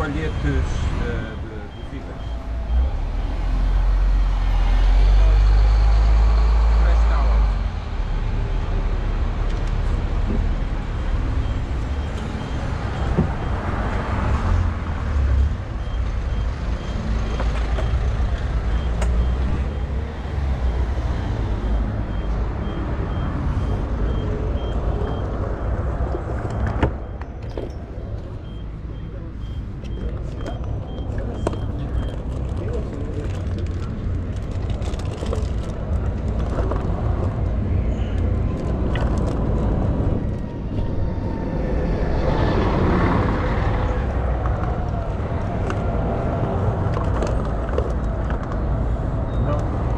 folhetes de vidas. Fresh towels.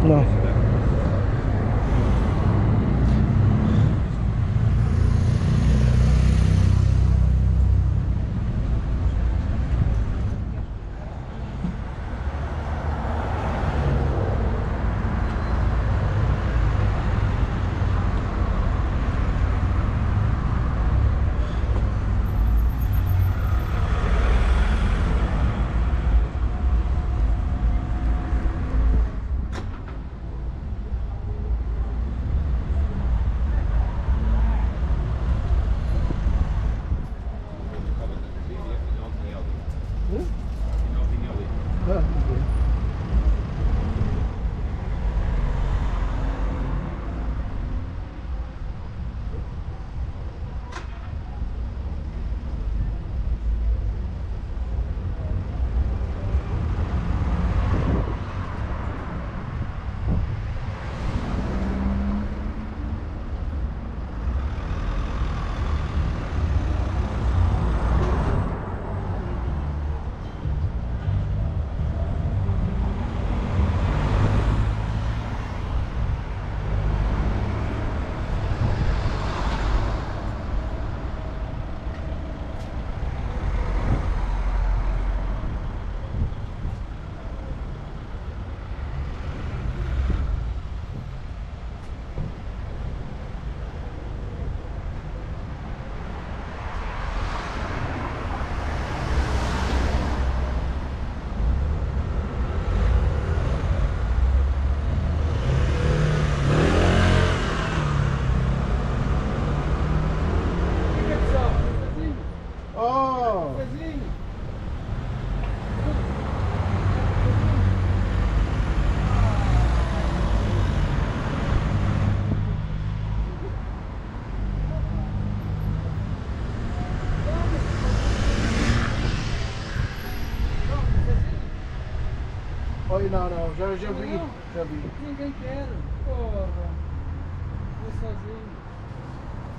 Não. Oi, não, já vi. Ninguém quer, porra. Vou sozinho.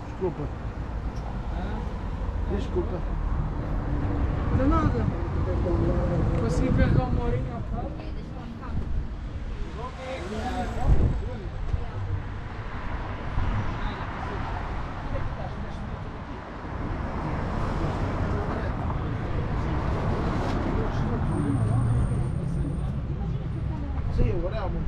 Desculpa. Ah? Desculpa. Não é nada. Consegui pegar uma horinha ao carro. Sim, agora é algo.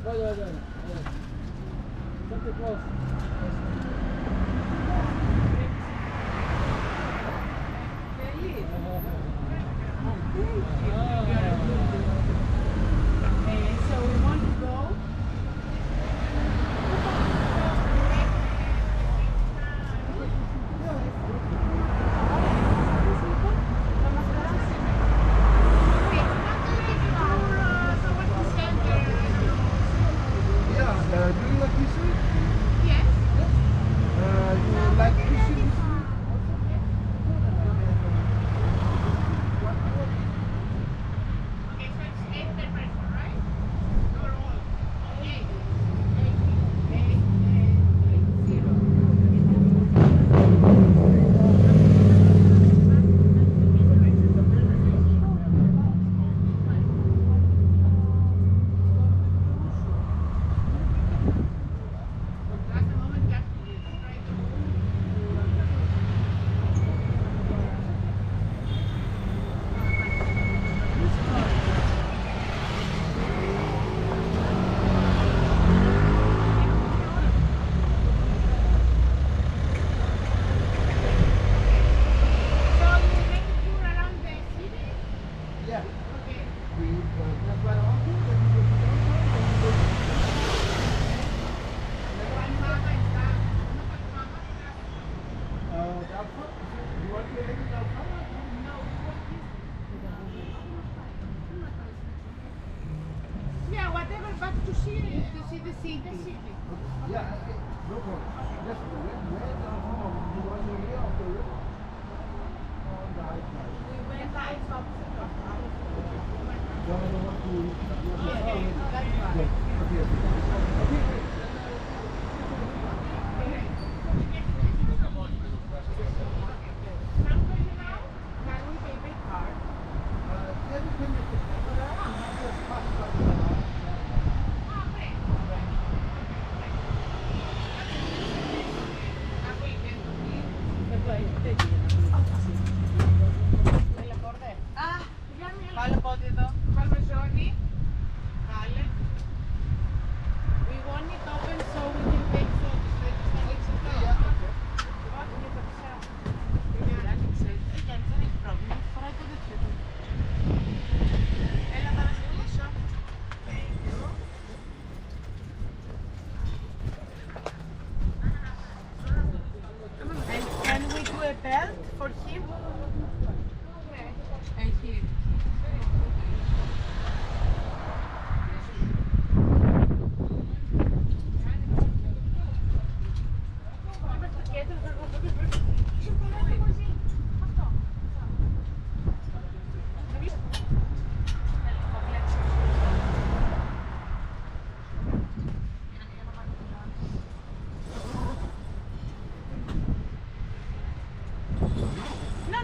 Olha. Santa Claus. So we want to go. Yeah, do you like this? Yes. To see the city. Yeah, no problem. Just where the home? You want to hear of the river? On the high side. We went out. Don't know what to. Yeah, that's right. Okay. Okay. Can we pay by card? Βάλε πότε εδώ. Βάλουμε ζώνη. Βάλε. We want it open so we can take photos. Θα ανοίξει αυτό. Όχι, δεν το ξέρω. Δεν άνοιξε. Δεν έχει πρόβλημα. Φοράει το τέτοιο του. Έλα να σε κλείσω. And can we do a belt for him? Έχει.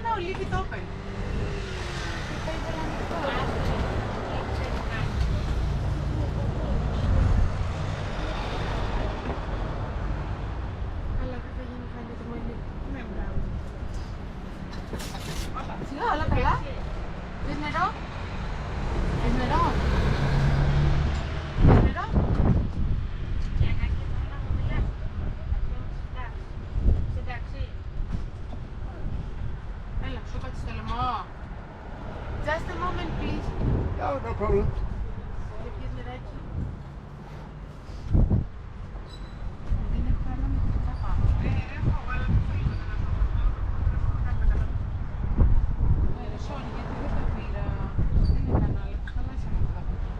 No, leave it open. Αλλά δεν θα γίνει καλή το μαλλί. Ναι, μπράβο. Σιγά, όλα καλά. Θες νερό? Θες νερό? Θες νερό? Έλα, σου κάτσε στο λαιμό. Just a moment, please. No, no problem. Δεν πιες νεράκι. Δεν έχω καλά με το τσάπα. Έχω, αλλά δεν θέλω να sorry, γιατί δεν τα πήρα. Δεν έκανα, αλλά το χαλάσαμε τα πήρα.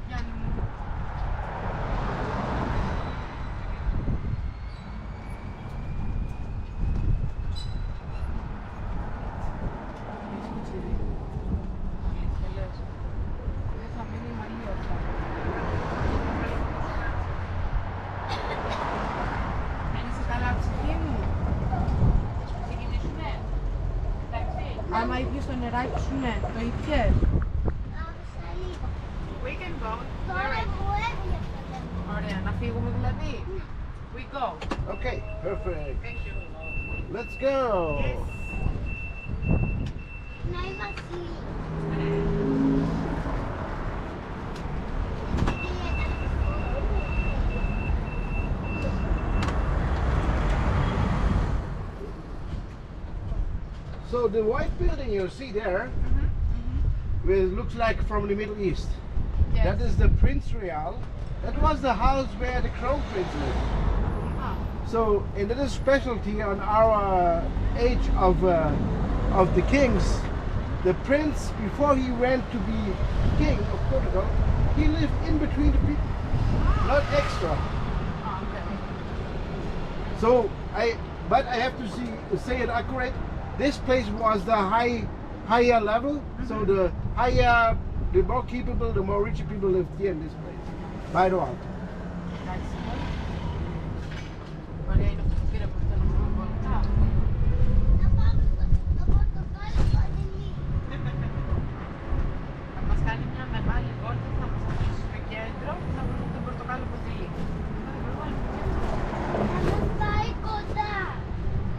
Γιάννη μου. Δεν θα μείνει μαλλί αυτά. Δεν είσαι καλά ψυχή μου. Ξεκινήσουμε. Εντάξει. Άμα ήπιες το νεράκι σου, ναι. Το ήπιες. We can go. Ωραία, να φύγουμε δηλαδή. We go. Okay, perfect. Thank you. Let's go. So the white building you see there, where it looks like from the Middle East, Yes. that is the Prince Real. That was the house where the Crown Prince lived. Ah. So, and it is specialty on our age of the kings. The prince, before he went to be king of Portugal, he lived in between the people, not extra. Ah, okay. So but I have to say it accurate. This place was the higher level. So the higher, the more capable, the more rich people lived here in this place. Bairro Alto. Εντάξει. Ωραία είναι αυτό που πήρα από αυτά να μου βολτά. Θα μας κάνει μια μεγάλη βόλτα, θα μας αφήσει στο κέντρο και θα βρούμε τον πορτοκάλο ποτηλί.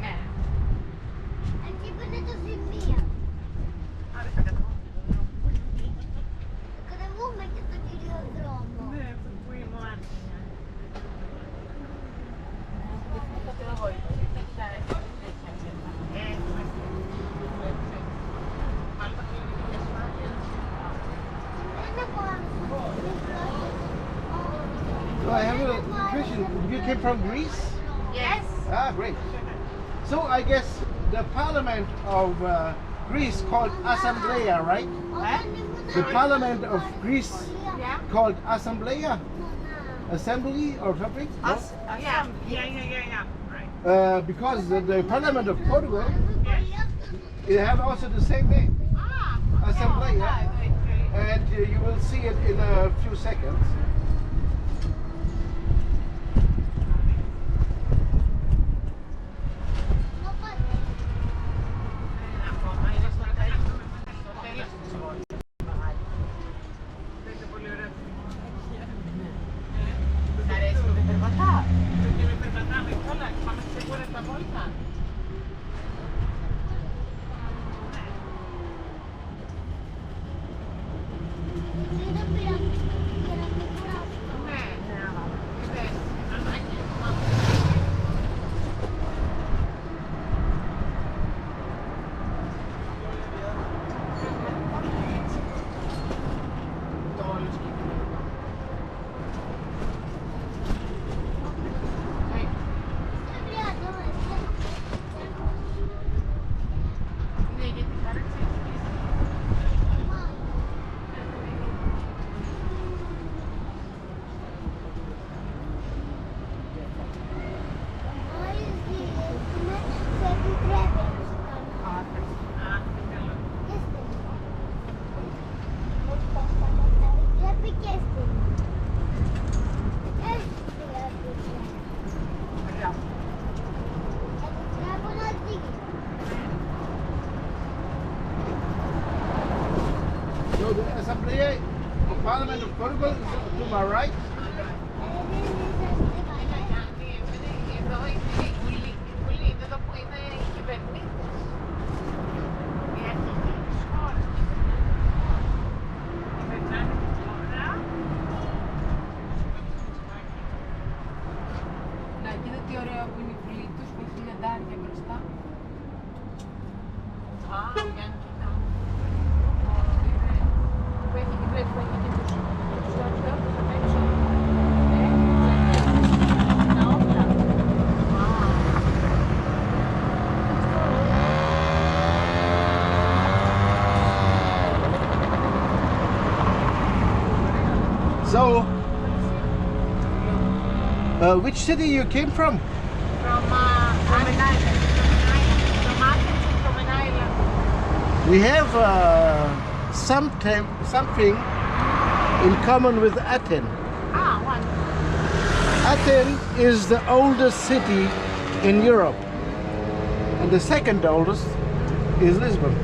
Ναι. Άρα θα κατεβούμε τον δρόμο. Ναι, αυτό που είμαι ο Άννη. So I have a question. You came from Greece? Yes. Ah, great. So I guess the parliament of Greece called Assembleia, right? The Parliament of Greece Yeah. called Assembleia, Assembly or something. No? Yeah. Right. Because the Parliament of Portugal, Yes. it have also the same name, Ah. Assembleia, Okay. and you will see it in a few seconds. Ακόμα είναι στο τέλος. Στο τέλος της πόλης. Δεν είναι πολύ ωραία. Σ' αρέσει που δεν περπατά. Και με περπατάμε όλα. Πάμε σίγουρα στα βόλτα. So the Assembleia, the Parliament of Portugal is to my right. Εδώ είναι η Βουλή. Η Βουλή είναι εδώ που είναι οι κυβερνήτες. Οι αρχηγοί της χώρας. Κυβερνάνε τη χώρα. Να κοίτα τι ωραίο που είναι η Βουλή τους, που έχει λιοντάρια μπροστά. Α, για να κοιτάω. Που έχει και βλέπω και τους στρατιώτες απ' έξω. Τα όπλα. So, which city you came from? From an island. From Athens and from an island. We have something in common with Athens. Ah, wonderful. Athens is the oldest city in Europe, and the second oldest is Lisbon.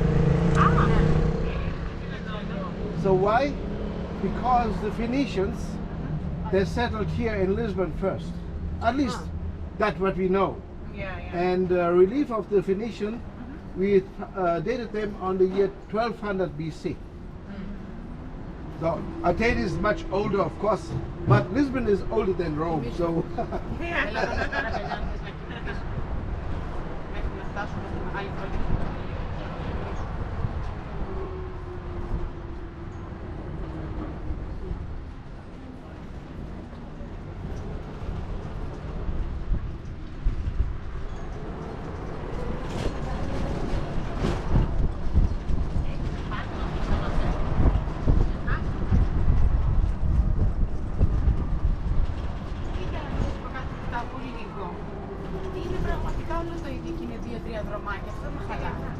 Ah. So why? Because the Phoenicians, they settled here in Lisbon first. At least that's what we know. Yeah. And the relief of the Phoenician, we dated them on the year 1200 BC. So Athens is much older, of course, but Lisbon is older than Rome. So Έλα να παραπελιάντες να κοιτάξουμε μέχρι να φτάσουμε στη μεγάλη πόλη. Είναι πραγματικά όλο το ίδιο και είναι 2-3 δρομάκια. Αυτό με χαλάει.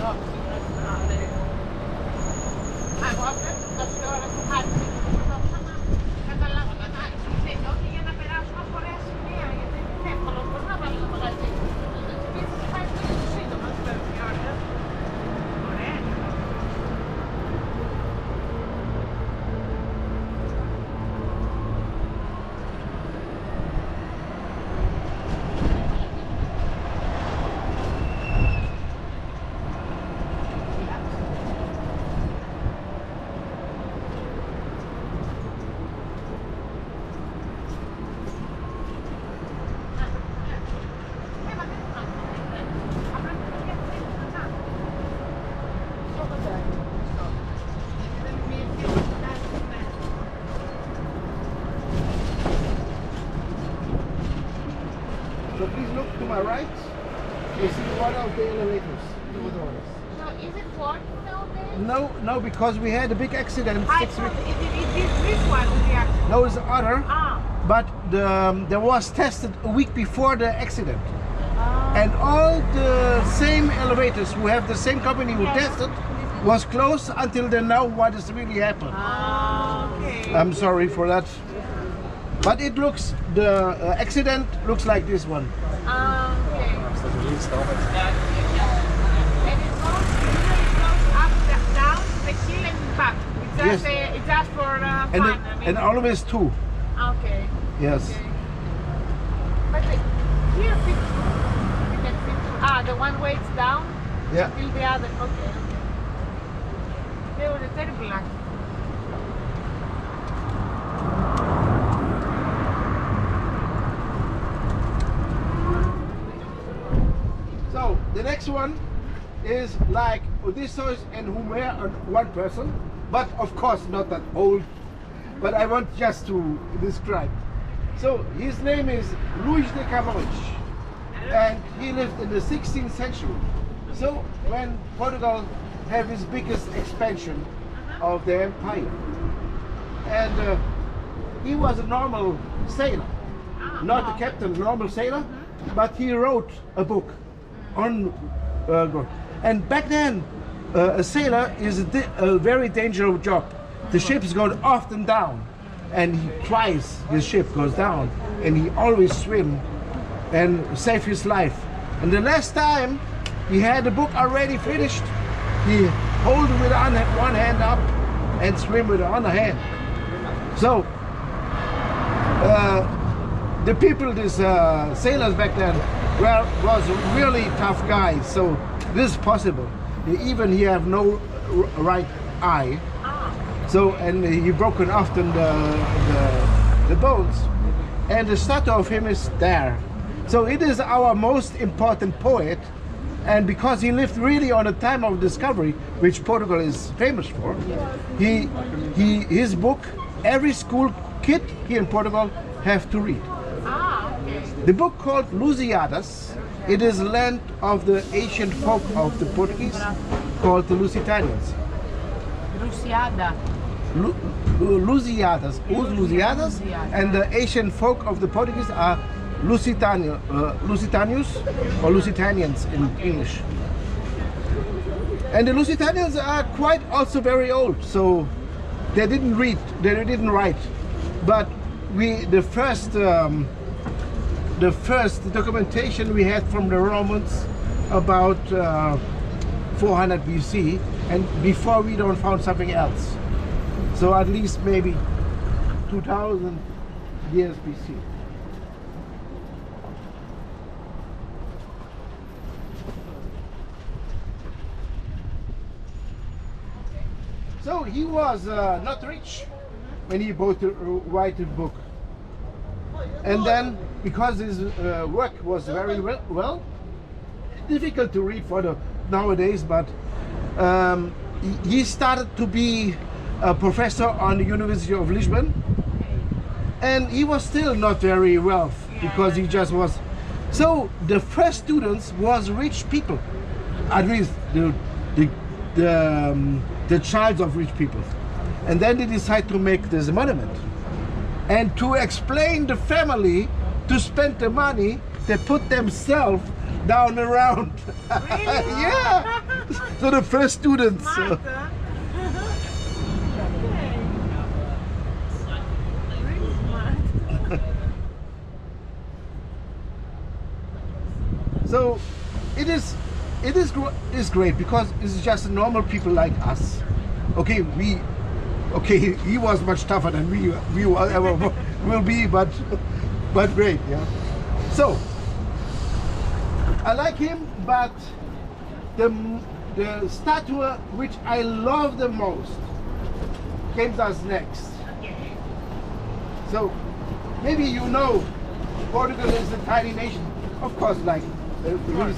Εγώ αυτό τόση ώρα στο χάρτη καταλάβω να άρχισε όχι για να περάσουμε από ωραία σημεία γιατί είναι εύκολο, μπορεί να βάλει το μαγαζί και θα πάει πιο σύντομα στην πρώτη ώρα. Ωραία. So please look to my right. You see one of the elevators. So is it working nowadays? No, no, because we had a big accident I 6 thought weeks. it is this one with the accident. No, it's the other. Ah. But there was tested a week before the accident. Ah. And all the same elevators who have the same company who Yes. tested was closed until they know what has really happened. Ah, okay. I'm sorry for that. But it looks, the accident looks like this one. Ah, okay. And it goes, usually goes up, down, the hill and back. It's just, Yes. it's just for And, fun. I mean. and always two. Okay. Yes. Okay. But here you can fit. The one way it's down Yeah. till the other. Okay. They were a terrible accident. So the next one is like Odysseus and Homer are one person, but of course not that old. But I want just to describe. So his name is Luís de Camões, and he lived in the 16th century. So when Portugal had its biggest expansion of the empire, and he was a normal sailor, not a captain, normal sailor, but he wrote a book on and back then a sailor is a very dangerous job. The ships go often down, and he twice his ship goes down, and he always swim and save his life. And the last time he had the book already finished, he hold it with one hand up and swim with the other hand. So the people, these sailors back then, was really tough guys. So this is possible. Even he have no right eye. So and he broken often the bones, and the statue of him is there. So it is our most important poet, and because he lived really on a time of discovery, which Portugal is famous for, his book every school kid here in Portugal have to read. The book called Lusíadas, it is land of the ancient folk of the Portuguese called the Lusitanians. Rusciada. Lusíadas, and the ancient folk of the Portuguese are Lusitanians or Lusitanians in English. And the Lusitanians are quite also very old, so they didn't read, they didn't write. But the first documentation we had from the Romans about 400 BC, and before we don't found something else. So at least maybe 2000 years BC. So he was not rich when he bought to write a book. And then, because his work was very well, difficult to read for the nowadays, but he started to be a professor on the University of Lisbon, and he was still not very wealthy because he just was. So the first students was rich people, at least the child of rich people, and then they decide to make this monument. And to explain the family to spend the money, they put themselves down around. Really? Yeah. So the first students. Smart, huh? Really smart. So it is great because it's just normal people like us. Okay, he was much tougher than we ever will be, but great, yeah. So I like him, but the statue which I love the most came to us next. So maybe you know Portugal is a tiny nation, of course, like Greece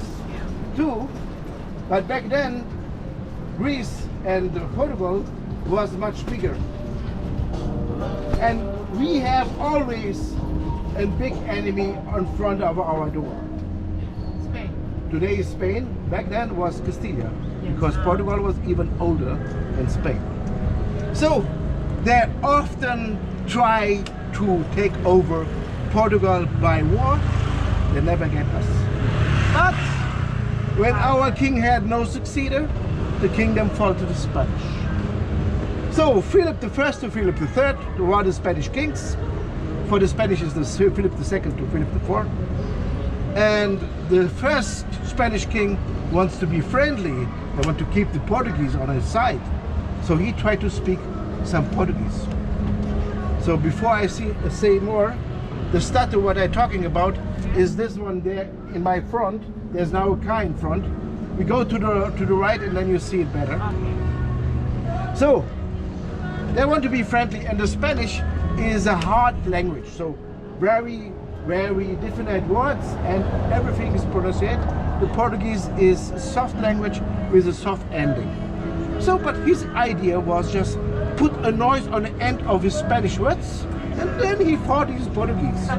too, but back then Greece and Portugal was much bigger, and we have always a big enemy in front of our door. Spain. Today is Spain, back then was Castilla, because Portugal was even older than Spain. So they often try to take over Portugal by war. They never get us. But when our king had no successor, the kingdom fell to the Spanish. So Philip I to Philip III were the Spanish kings. For the Spanish is the Philip II to Philip IV. And the first Spanish king wants to be friendly and want to keep the Portuguese on his side. So he tried to speak some Portuguese. So before I say more, the statue what I'm talking about is this one there in my front. There's now a car in front. We go to the right and then you see it better. So they want to be friendly, and the Spanish is a hard language. So very, very different words and everything is pronounced. The Portuguese is a soft language with a soft ending. So, but his idea was just put a noise on the end of his Spanish words, and then he thought he's Portuguese.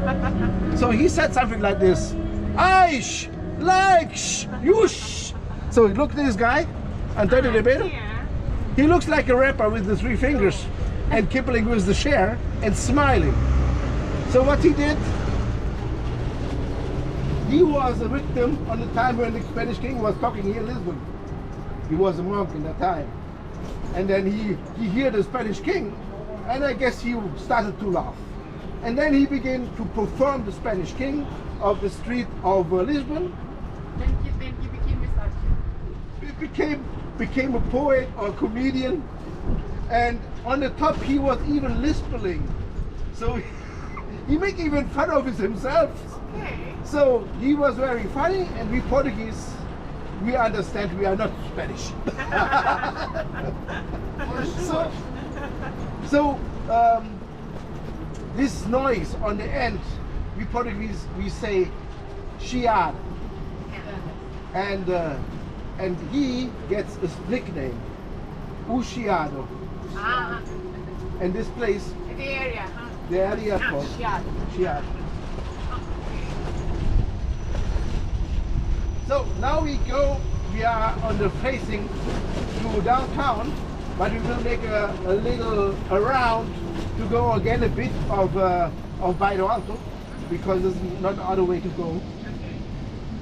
So he said something like this: "Aish, like, yush." So look at this guy, Antonio Ribeiro. He looks like a rapper with the 3 fingers and Kipling with the share and smiling. So what he did, he was a victim on the time when the Spanish king was talking here in Lisbon. He was a monk in that time. And then he heard the Spanish king, and I guess he started to laugh. And then he began to perform the Spanish king of the street of Lisbon. Then he became a statue. He became a poet or comedian, and on the top he was even lisping. So he make even fun of himself. Okay. So he was very funny, and we Portuguese, we understand we are not Spanish. so this noise on the end, we Portuguese, we say chiado, and he gets a nickname, o chiado. Ah, And this place, the area, huh? the area called Chiado. Chiado. So now we are on the facing to downtown, but we will make a little around to go again a bit of Bairro Alto, because there's not other way to go.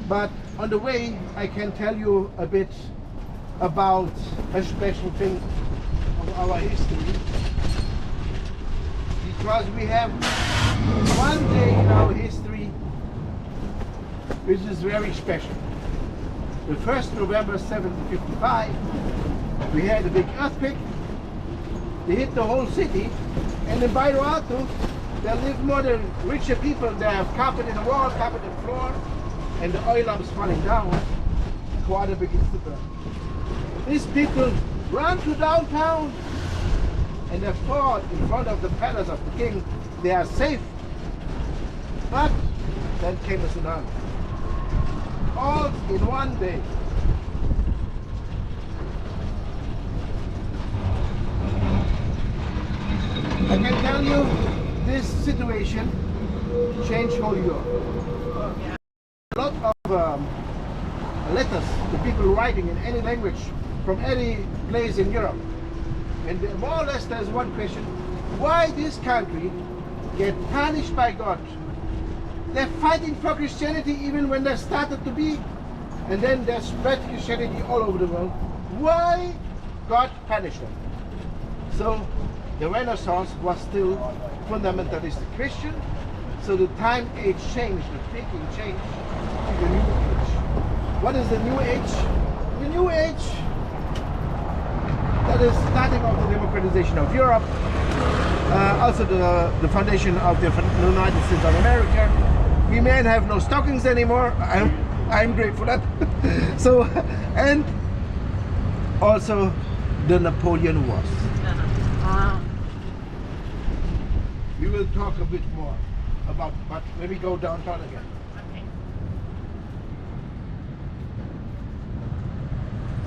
But on the way, I can tell you a bit about a special thing of our history, because we have one day in our history which is very special. The 1st November 1755, we had a big earthquake. They hit the whole city, and in Bairro Alto, there live more than richer people. They have carpet in the wall, carpet in the floor, and the oil lamps falling down. Water begins to burn. These people run to downtown, and they fought in front of the palace of the king. They are safe, but then came a tsunami. All in one day. I can tell you, this situation changed whole Europe. A lot of letters to people writing in any language from any place in Europe. And more or less there's one question: why this country get punished by God? They're fighting for Christianity even when they started to be and then they spread Christianity all over the world. Why God punished them? So the Renaissance was still fundamentalistic Christian. So the time age changed, the thinking changed to the new age. What is the new age? The new age, that is starting of the democratization of Europe, also the foundation of the United States of America. We men have no stockings anymore. I'm grateful for that. So, and also the Napoleon Wars. We will talk a bit more about, but when we go downtown again. Okay.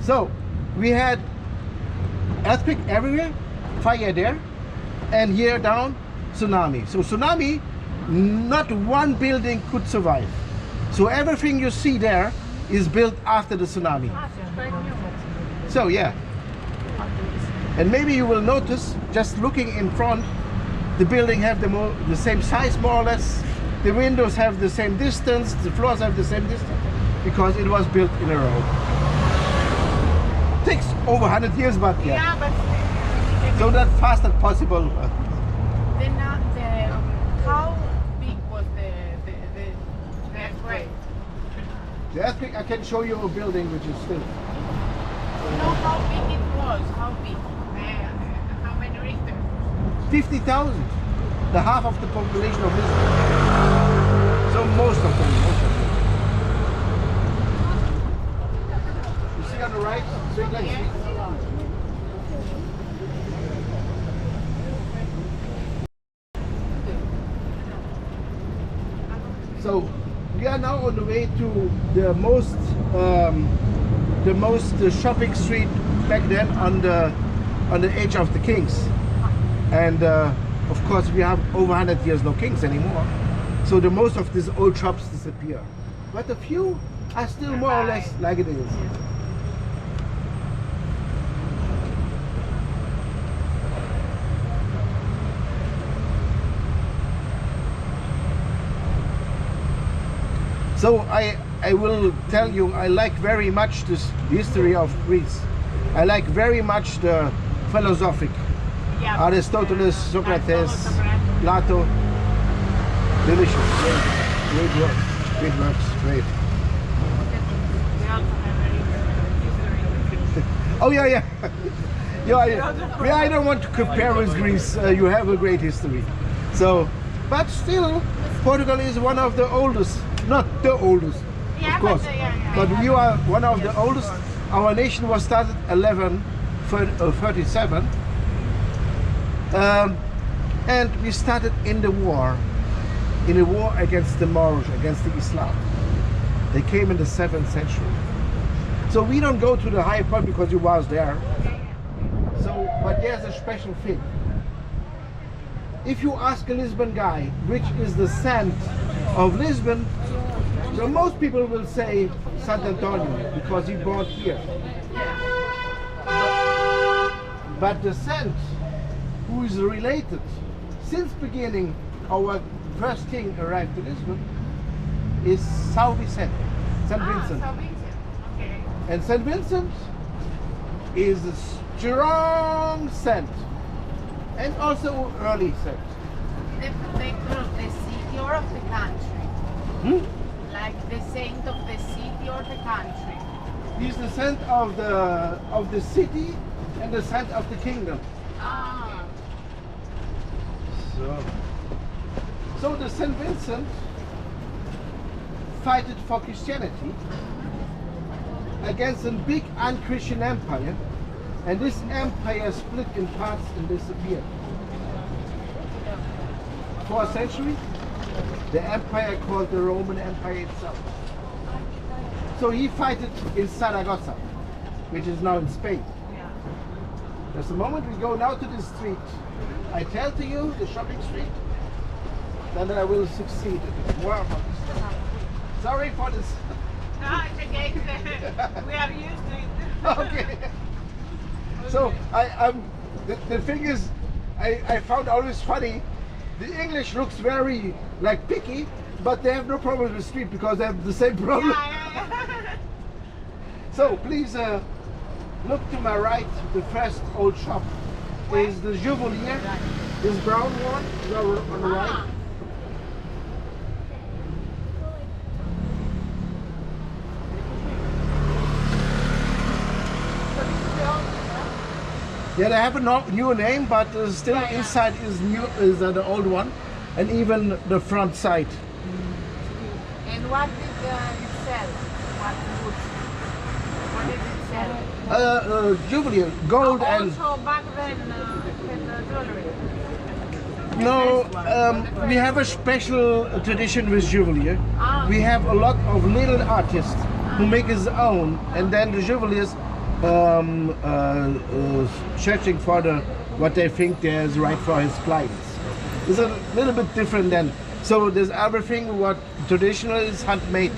So we had earthquake everywhere, fire there, and here down tsunami. So tsunami, not one building could survive. So everything you see there is built after the tsunami. So yeah, and maybe you will notice just looking in front, the building have the same size more or less. The windows have the same distance. The floors have the same distance because it was built in a row. Takes over 100 years, but yeah. Yeah, but So that fast as possible. then how big was the earthquake? The earthquake, I can show you a building which is still. No, how big it was? How big? How many Richter? 50,000. The half of the population of Lisbon. So most of them. You see on the right? Big like Yes. So we are now on the way to the most shopping street back then on the age of the kings, and of course we have over 100 years no kings anymore. So the most of these old shops disappear, but a few are still more or less like it is. So I will tell you, I like very much this history of Greece. I like very much the philosophic. Yeah. Aristotle, Socrates, Socrates. Plato. Delicious. Great work. Great works. Great. We also have a history. Oh yeah, yeah. Yeah, I don't want to compare with Greece. You have a great history. So, but still, Portugal is one of the oldest. Not the oldest, Yeah, of course, but we are one of the oldest. Our nation was started 1137, and we started in the war against the Moors, against the Islam. They came in the 7th century. So we don't go to the high point because you was there. So, but there's a special thing. If you ask a Lisbon guy which is the saint of Lisbon, so most people will say Sant Antonio because he born here. But the saint who is related since beginning, our first king arrived to Lisbon, is São Vicente, Saint Vincent. São Vincent. Okay. And Saint Vincent is a strong saint and also early saint. The protector of the city or of the country. Like the saint of the city or the country. He's the saint of the city and the saint of the kingdom. Ah. So the Saint Vincent fighted for Christianity against a big unchristian empire, and this empire split in parts and disappeared. 4th century, the empire called the Roman Empire itself. So he fought in Saragossa, which is now in Spain. Just a moment, we go now to the street. I tell to you, the shopping street, then I will succeed a bit more about this. Sorry for this. No, it's okay. We are used to it. Okay. So the thing is, I found always funny. The English looks very like picky, but they have no problem with the street because they have the same problem. Yeah. So please look to my right. The first old shop is the Juwelier. This brown one is on the right. Yeah, they have a new name, but still inside is new. Is the old one, and even the front side. And what did it sell? What goods? What did it sell? Juwelier, gold and. Also back then, jewelry. No, we have a special tradition with Juwelier. Ah. We have a lot of little artists who make his own, and then the Juweliers searching for what they think is right for his clients. It's a little bit different then. So there's everything what traditional is handmade.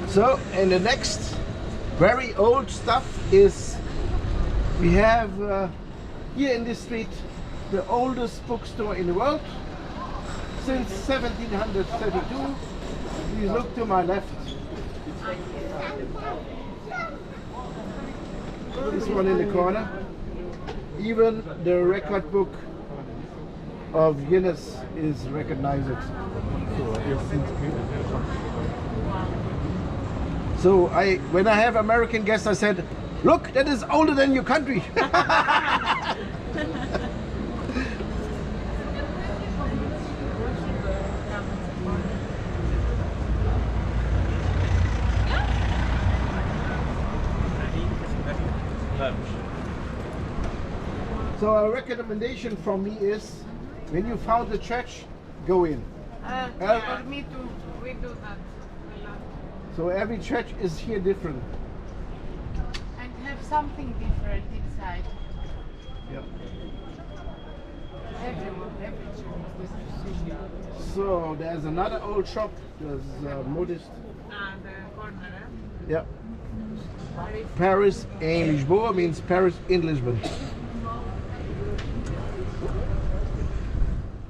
So, and the next very old stuff is we have here in this street the oldest bookstore in the world since 1732. Please look to my left. This one in the corner. Even the record book of Guinness is recognized. So when I have American guests, I said, "Look, that is older than your country." So a recommendation from me is, when you found the church, go in. For me too, we do that a lot. So every church is here different. And have something different inside. Yeah. Everyone, every church. So there's another old shop. There's modest. The corner, Yeah. Paris in Lisbon means Paris in Lisbon.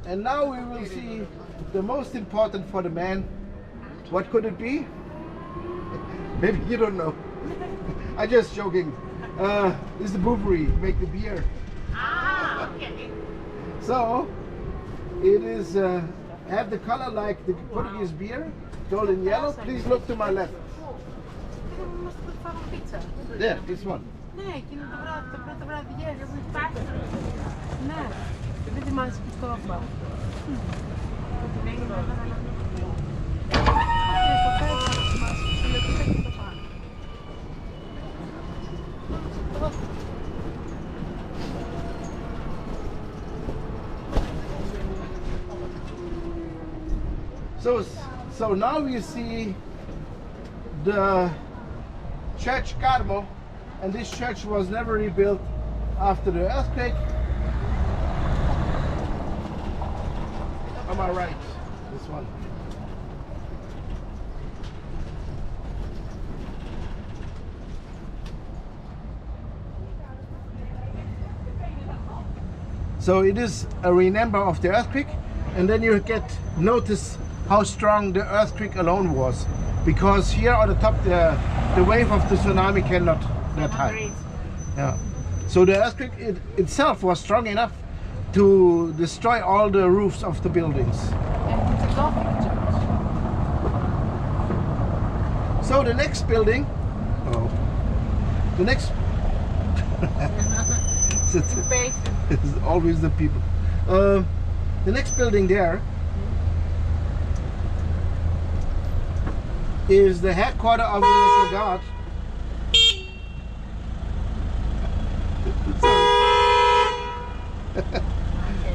And now we will see the most important for the man. What could it be? Maybe you don't know. I'm just joking. This is the brewery, make the beer. Ah, okay. So it is have the color like the Portuguese beer, golden yellow. Please look to my left. Mas tu faz pizza? There, this one. Ναι, εκείνο το πρώτο βράδυ, yes, we passed. Ναι, δεν θυμάσαι που το είπα. So now we see the Church Carmo, and this church was never rebuilt after the earthquake. On my right, this one. So it is a remember of the earthquake, and then you get notice how strong the earthquake alone was, because here on the top the wave of the tsunami cannot that high. Yeah. So the earthquake itself was strong enough to destroy all the roofs of the buildings. And it's a Gothic church. So the next building, the next it's always the people. The next building there is the headquarters of the National Guard.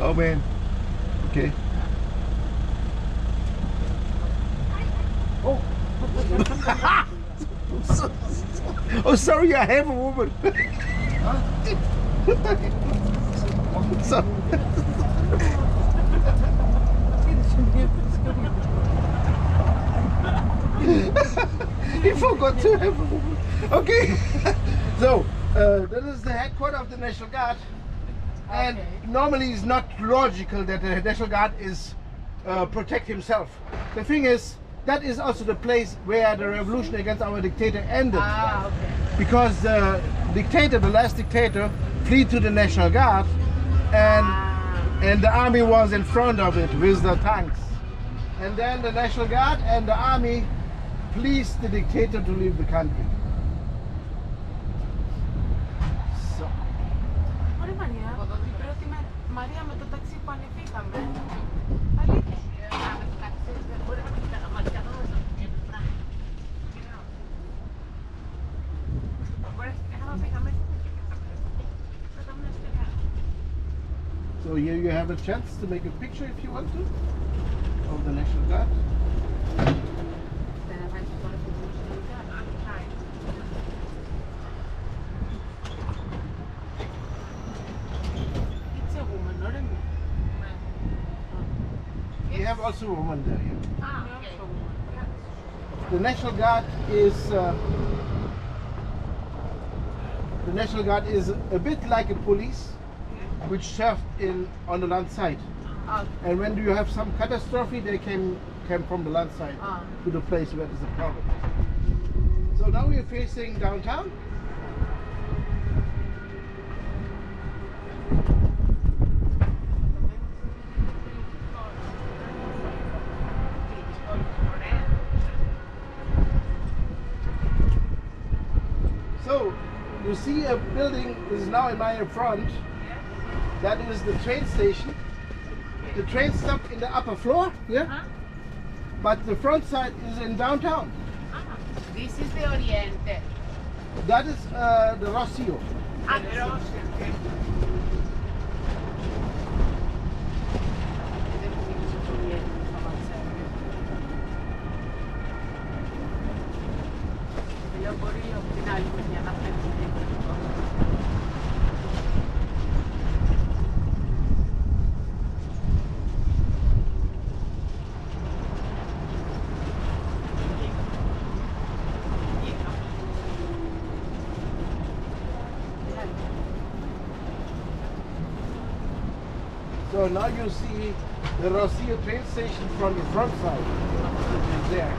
Oh man. Okay. Oh. Oh, sorry, I have a woman. So. He forgot to have a woman. Okay. So, that is the headquarters of the National Guard. And normally it's not logical that the National Guard is protect himself. The thing is, that is also the place where the revolution against our dictator ended. Ah, okay. Because the dictator, the last dictator, fled to the National Guard, and the army was in front of it with the tanks. And then the National Guard and the army pleased the dictator to leave the country. So, Ωραία Μαρία, πρώτη Μαρία με το ταξί που ανεβήκαμε. Αλήθεια. so here you have a chance to make a picture if you want to of the National Guard. It's a woman, not a man. We have also a woman there. Yeah. Ah, okay. The National Guard is a bit like a police, which served on the land side. Ah, And when you have some catastrophe, they came from the land side to the place where there's a problem. So now we're facing downtown. So you see a building is now in my front. That is the train station. The train stopped in the upper floor, yeah? But the front side is in downtown. This is the Oriente. That is the Rocio. Ah, the Oriente. So now you see the Rocio train station from the front side. Which is there.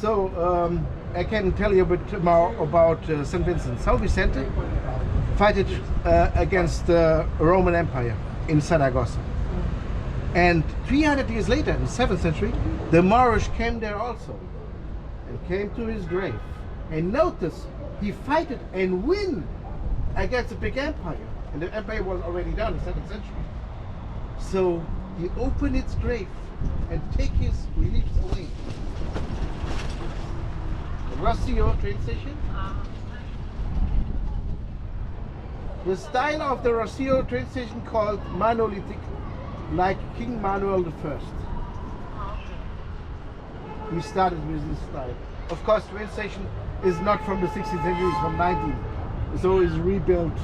So I can tell you a bit more about St. Vincent. São Vicente fought against the Roman Empire in Saragossa. And 300 years later, in the 7th century, the Moorish came there also and came to his grave. And notice, he fought and win against a big empire. And the empire was already done in the 7th century. So he opened its grave and take his reliefs away. The Rocio train station. The style of the Rocio train station called monolithic, like King Manuel I. He started with this style. Of course, train station is not from the 16th century, it's from 19th. So it's rebuilt.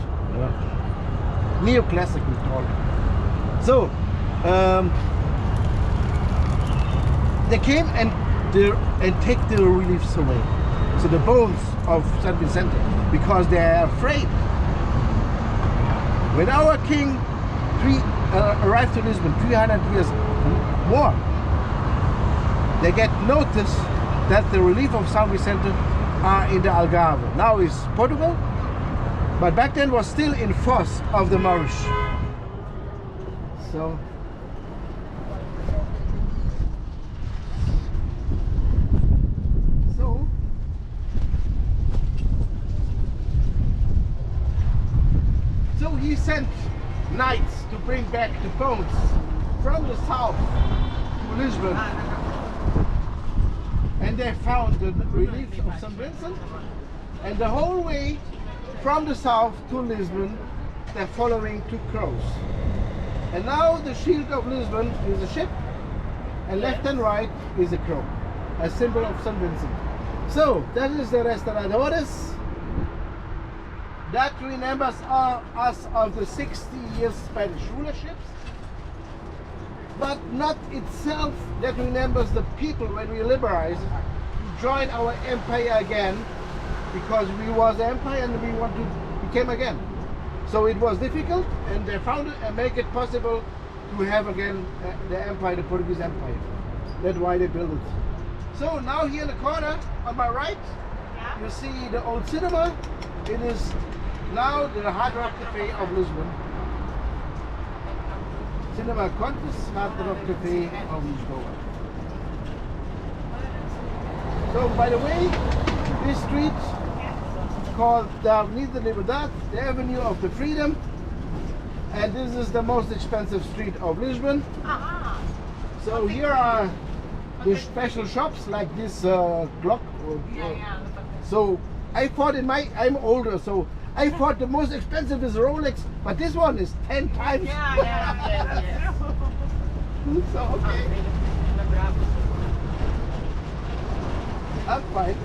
Neoclassic we call it. So they came and take the reliefs away. So the bones of San Vicente, because they are afraid. When our king arrived to Lisbon 300 years more, they get notice that the relief of San Vicente are in the Algarve. Now is Portugal, but back then was still in force of the Moorish. So he sent knights to bring back the bones from the south to Lisbon. And they found the reliefs of St. Vincent. And the whole way from the south to Lisbon, they're following two crows. And now the shield of Lisbon is a ship, and left and right is a crow, a symbol of St. Vincent. So that is the Restauradores. That remembers us of the 60 years Spanish rulerships. but not itself that remembers the people when we liberalized, join our empire again, because we was empire and we want to become again. So it was difficult, and they found it and make it possible to have again the empire, the Portuguese empire. That's why they built it. So now here in the corner on my right, Yeah. you see the old cinema. It is now the Hard Rock Cafe of Lisbon. Cinema Contes, Hard Rock Cafe of Lisbon. So by the way, this street called the Avenida de Liberdade, the Avenue of the Freedom, and this is the most expensive street of Lisbon. Uh-huh. So here are the special shops like this clock. Yeah. So I thought I'm older, so I thought the most expensive is Rolex, but this one is 10 times. Yeah. So okay, I'm fine.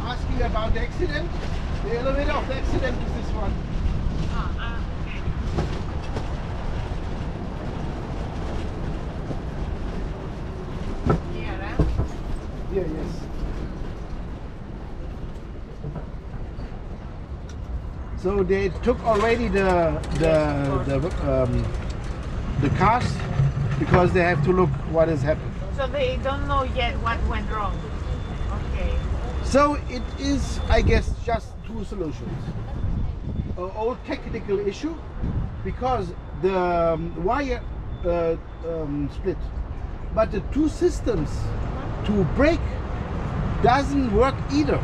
Asking about the accident. The elevator of the accident is this one. Yeah, yes. So they took already the cars because they have to look what has happened. So they don't know yet what went wrong. Okay. So it is, I guess, just two solutions. An old technical issue, because the wire split, but the two systems to brake doesn't work either.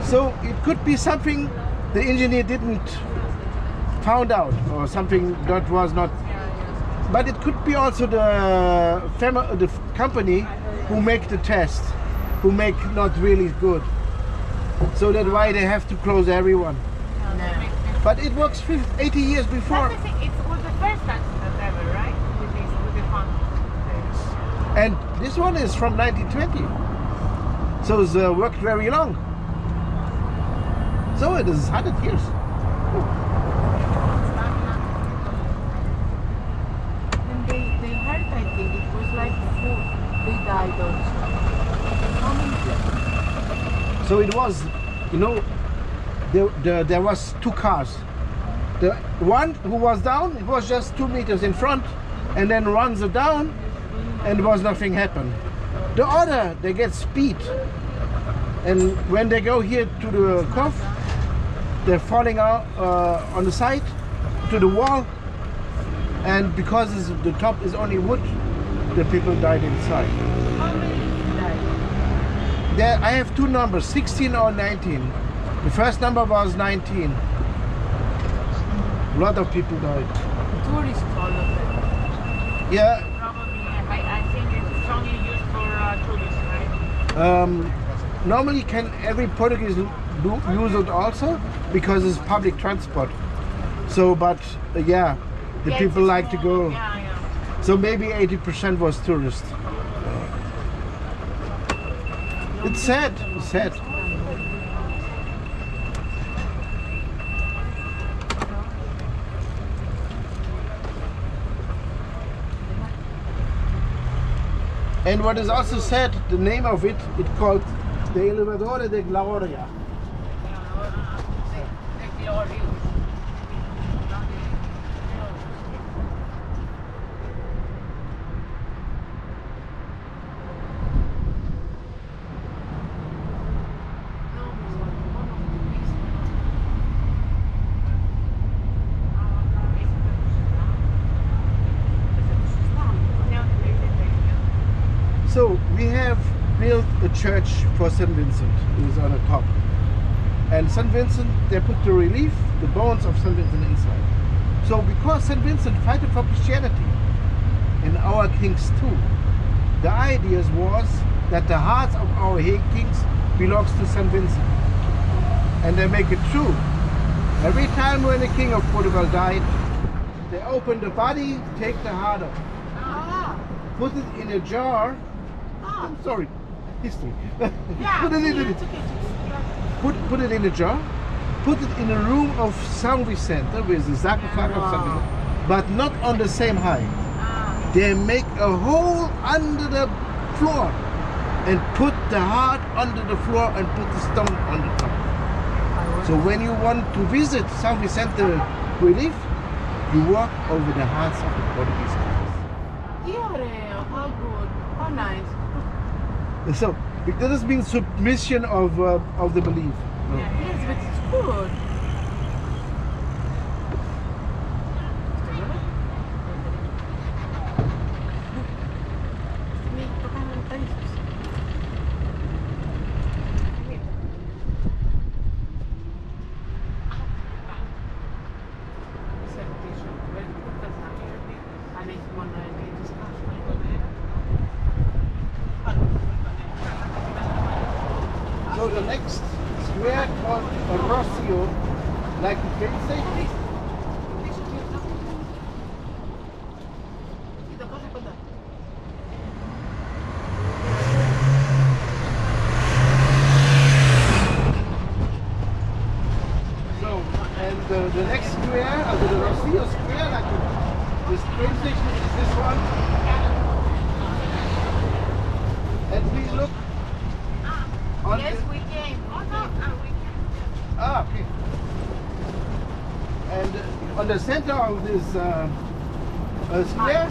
So it could be something the engineer didn't found out, or something that was not. But it could be also the company who make the test, who make not really good. So that's why they have to close everyone. But it works 80 years before. That's the thing. It was the first accident ever, right? With the fun. And this one is from 1920. So it's worked very long. So it is 100 years. And they heard, I think, it was like 4. They died also. How many? So it was, you know, there was two cars. The one who was down, it was just 2 meters in front, and then runs it down, and was nothing happened. The other, they get speed, and when they go here to the curve, they're falling out on the side to the wall, and because the top is only wood, the people died inside. How many died? There, I have two numbers, 16 or 19. The first number was 19. A lot of people died. Tourists, all of them. Yeah. Probably, I think it's only used for tourists, right? Normally, every Portuguese use it also because it's public transport. So, but yeah, the Yeah, people it's like to small. go. Yeah. So maybe 80% was tourists. It's sad. It's sad. And what is also sad, the name of it, it's called the Elevador de Gloria. The glorious. So we have built a church for St. Vincent is on the top. And St. Vincent, they put the relief, the bones of St. Vincent inside. So because St. Vincent fight for Christianity, and our kings too, the idea was that the hearts of our kings belongs to St. Vincent. And they make it true. Every time when the king of Portugal died, they open the body, take the heart out, Ah. put it in a jar. Ah. I'm sorry, history. Yeah. Put it in a, it's okay. put it in a jar, put it in a room of San Vicente with the sarcophagus of San Vicente, but not on the same height. Ah. They make a hole under the floor and put the heart under the floor and put the stone on the top. So when you want to visit San Vicente relief, you walk over the hearts of the Portuguese kings. Yeah, how good. How nice. So that has been submission of the belief. Yes, but it's good. So the next square called Rossio, like the train station. So, and the next square, the Rossio square, like this train station is this one. And we look on Yes, the, we came. Oh, no, we came. ah, okay. And on the center of this square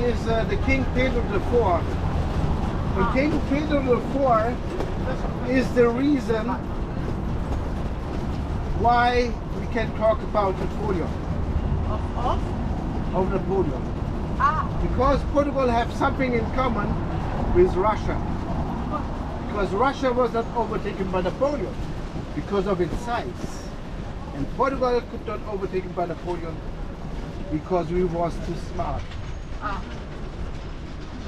is the King Pedro IV. And King Pedro IV is the reason why we can talk about Napoleon, of Napoleon. Ah. Because Portugal have something in common with Russia. Because Russia was not overtaken by Napoleon because of its size. And Portugal could not overtaken by Napoleon because we was too smart. Ah.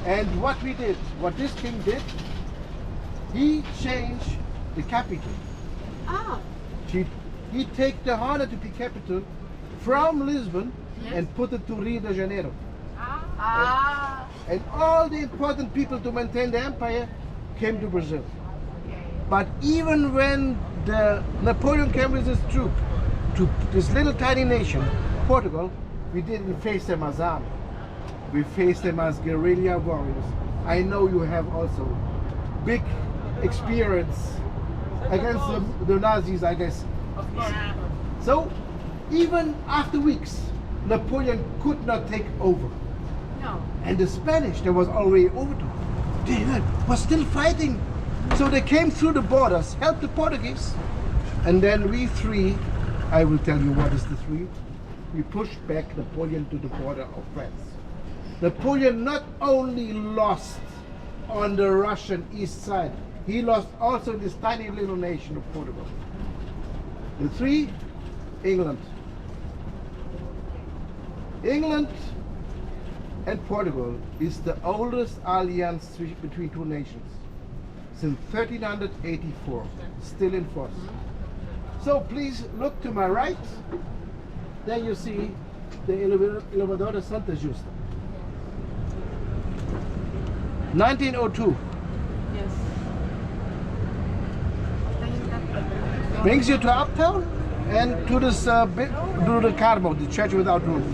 And what we did, what this king did, he changed the capital. Ah. He take the honor to be capital from Lisbon Yes. and put it to Rio de Janeiro. Ah. And all the important people to maintain the empire came to Brazil. But even when the Napoleon came with his troop to this little tiny nation, Portugal, we didn't face them as army. We faced them as guerrilla warriors. I know you have also big experience against the Nazis, I guess. Of course. So even after weeks, Napoleon could not take over. No. And the Spanish, that was already over to, they was still fighting. So they came through the borders, helped the Portuguese. And then we three, I will tell you what is the three, we pushed back Napoleon to the border of France. Napoleon not only lost on the Russian east side, he lost also this tiny little nation of Portugal. The three, England. England and Portugal is the oldest alliance between two nations since 1384, still in force. So please look to my right, then you see the Elevador de Santa Justa. 1902. Yes. Brings you to uptown and to this to the Carmo, the church without roof.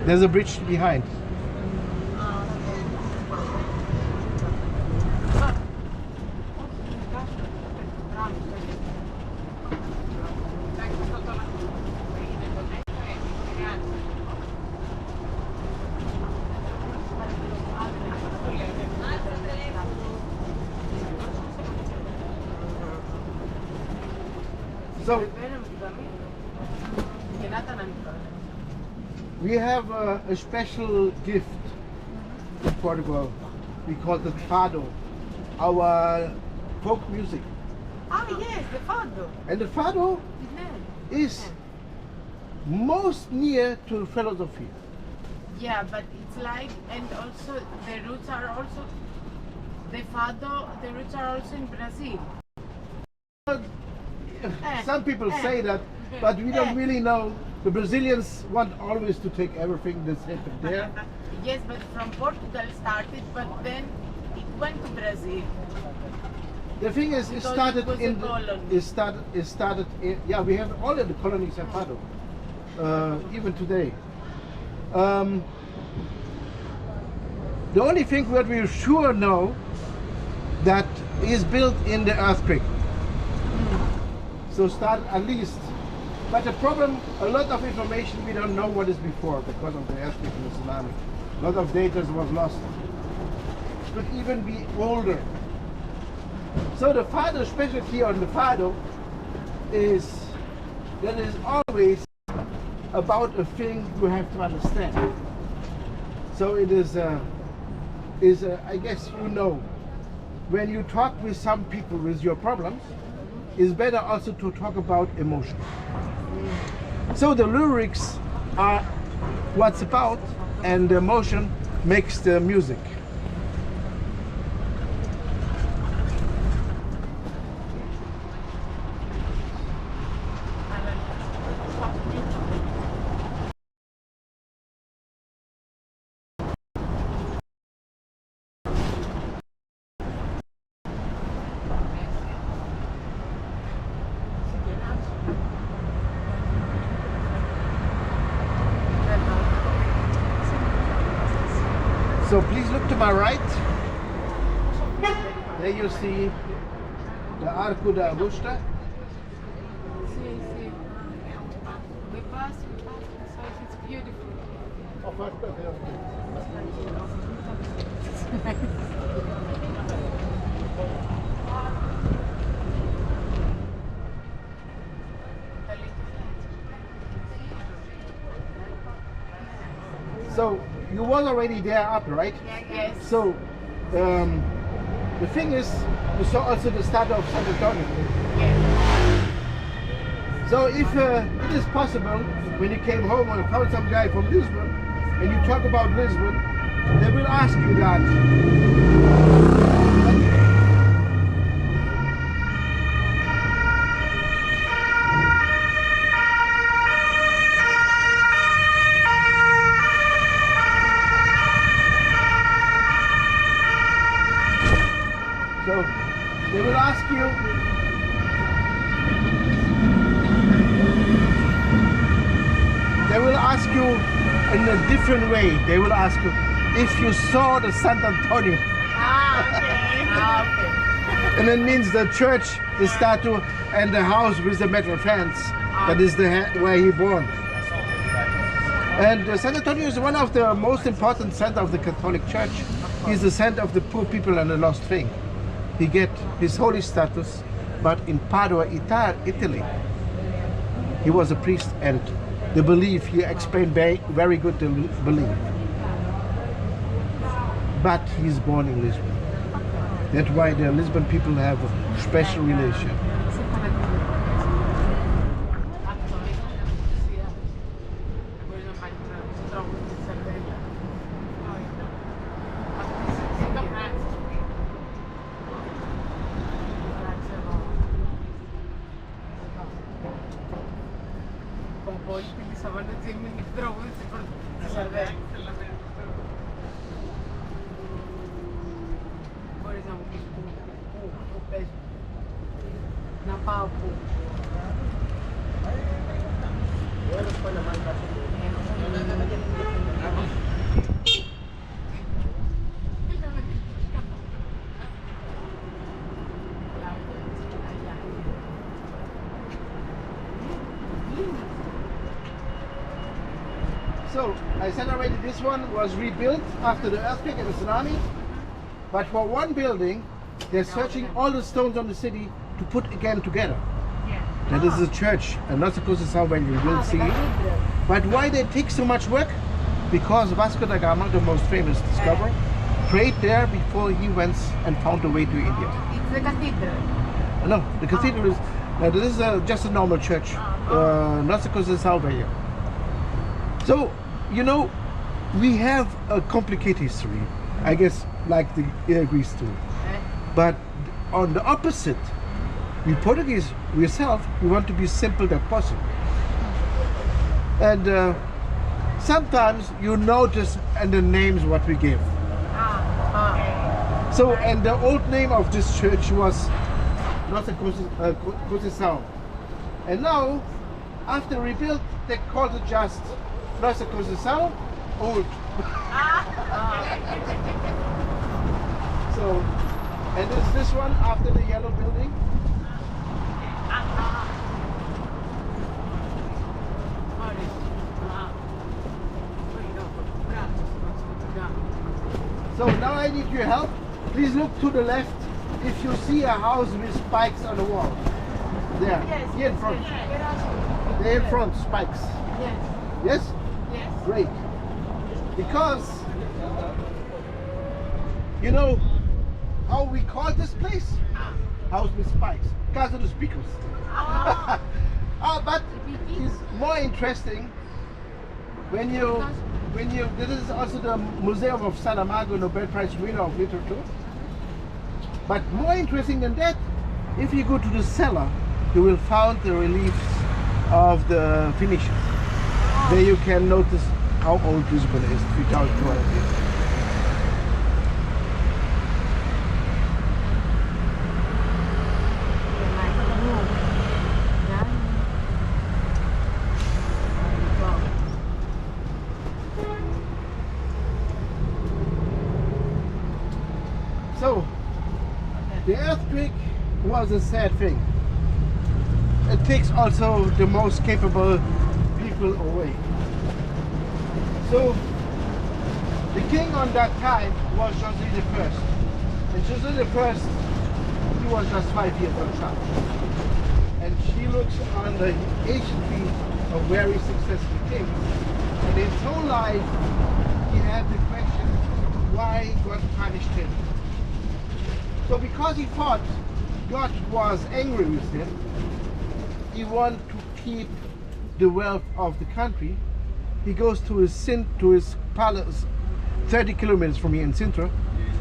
There's a bridge behind. So we have a special gift in Portugal. We call it fado. our folk music. Ah, yes, the fado. And the fado is most near to philosophy. Yeah, but it's like, and also the roots are also, the fado, the roots are also in Brazil. Some people say that, but we don't really know. The Brazilians want always to take everything that's happened there. Yes, but from Portugal started, but then it went to Brazil. The thing is, it Because started it was in a colony. it started in, yeah, we have all of the colonies have fado, even today. The only thing that we sure know that is built in the earthquake. So start at least. But the problem, a lot of information we don't know what is before because of the earthquake and the tsunami. A lot of data was lost. Could even be older. So the fado specialty on the fado is that is always about a thing you have to understand. So it is I guess you know, when you talk with some people with your problems, it's better also to talk about emotion. So the lyrics are what's about, and the emotion makes the music. So please look to my right. There you see the Arco da Augusta. See. We passed, so it's beautiful. So you was already there up, right? Yes. So the thing is, you saw also the start of San Antonio. Yes. So if it is possible, when you came home and found some guy from Lisbon, and you talk about Lisbon, they will ask you that. So they will ask you, in a different way. They will ask you if you saw the San Antonio. Okay. And it means the church, the statue, and the house with the metal fence. That is where he born. And San Antonio is one of the most important center of the Catholic Church. He's the center of the poor people and the lost thing. He get his holy status, but in Padua, Italy, he was a priest, and the belief he explained very good the belief. But he's born in Lisbon. That's why the Lisbon people have a special relation. So I said already, this one was rebuilt after the earthquake and the tsunami. But for one building, they're searching all the stones on the city to put again together. That is the church, and not supposed to sound when you will see it. But why they take so much work? Because Vasco da Gama, the most famous discoverer, prayed there before he went and found the way to India. It's the cathedral. No, the cathedral is. This is just a normal church, not because it's Salve here. So, you know, we have a complicated history, I guess, like the Greece too. But on the opposite, we Portuguese, ourselves, we want to be simple as possible. And sometimes you notice in the names what we give. So, and the old name of this church was Nossa Conceição. And now, after rebuilt, they called it just Nossa Conceição Old. So, and it's this one after the yellow building. So now I need your help. Please look to the left if you see a house with spikes on the wall. There, Yes, here in front. Yes. There in front, spikes. Yes. Yes? Yes. Great. Because, you know how we call this place? House with spikes. Because of the speakers. But it's more interesting when you, this is also the Museum of Saramago, Nobel Prize winner of literature. But more interesting than that, if you go to the cellar, you will find the reliefs of the Phoenicians. There you can notice how old Lisbon is, 3,200 years. So, the earthquake was a sad thing. It takes also the most capable people away. So, the king on that time was José I. And José I, he was just 5 years old child. And she looks on the anciently a very successful king. And his whole life, he had the question, why God punished him. So because he thought God was angry with him, he wanted to keep the wealth of the country. He goes to his palace 30 kilometers from here in Sintra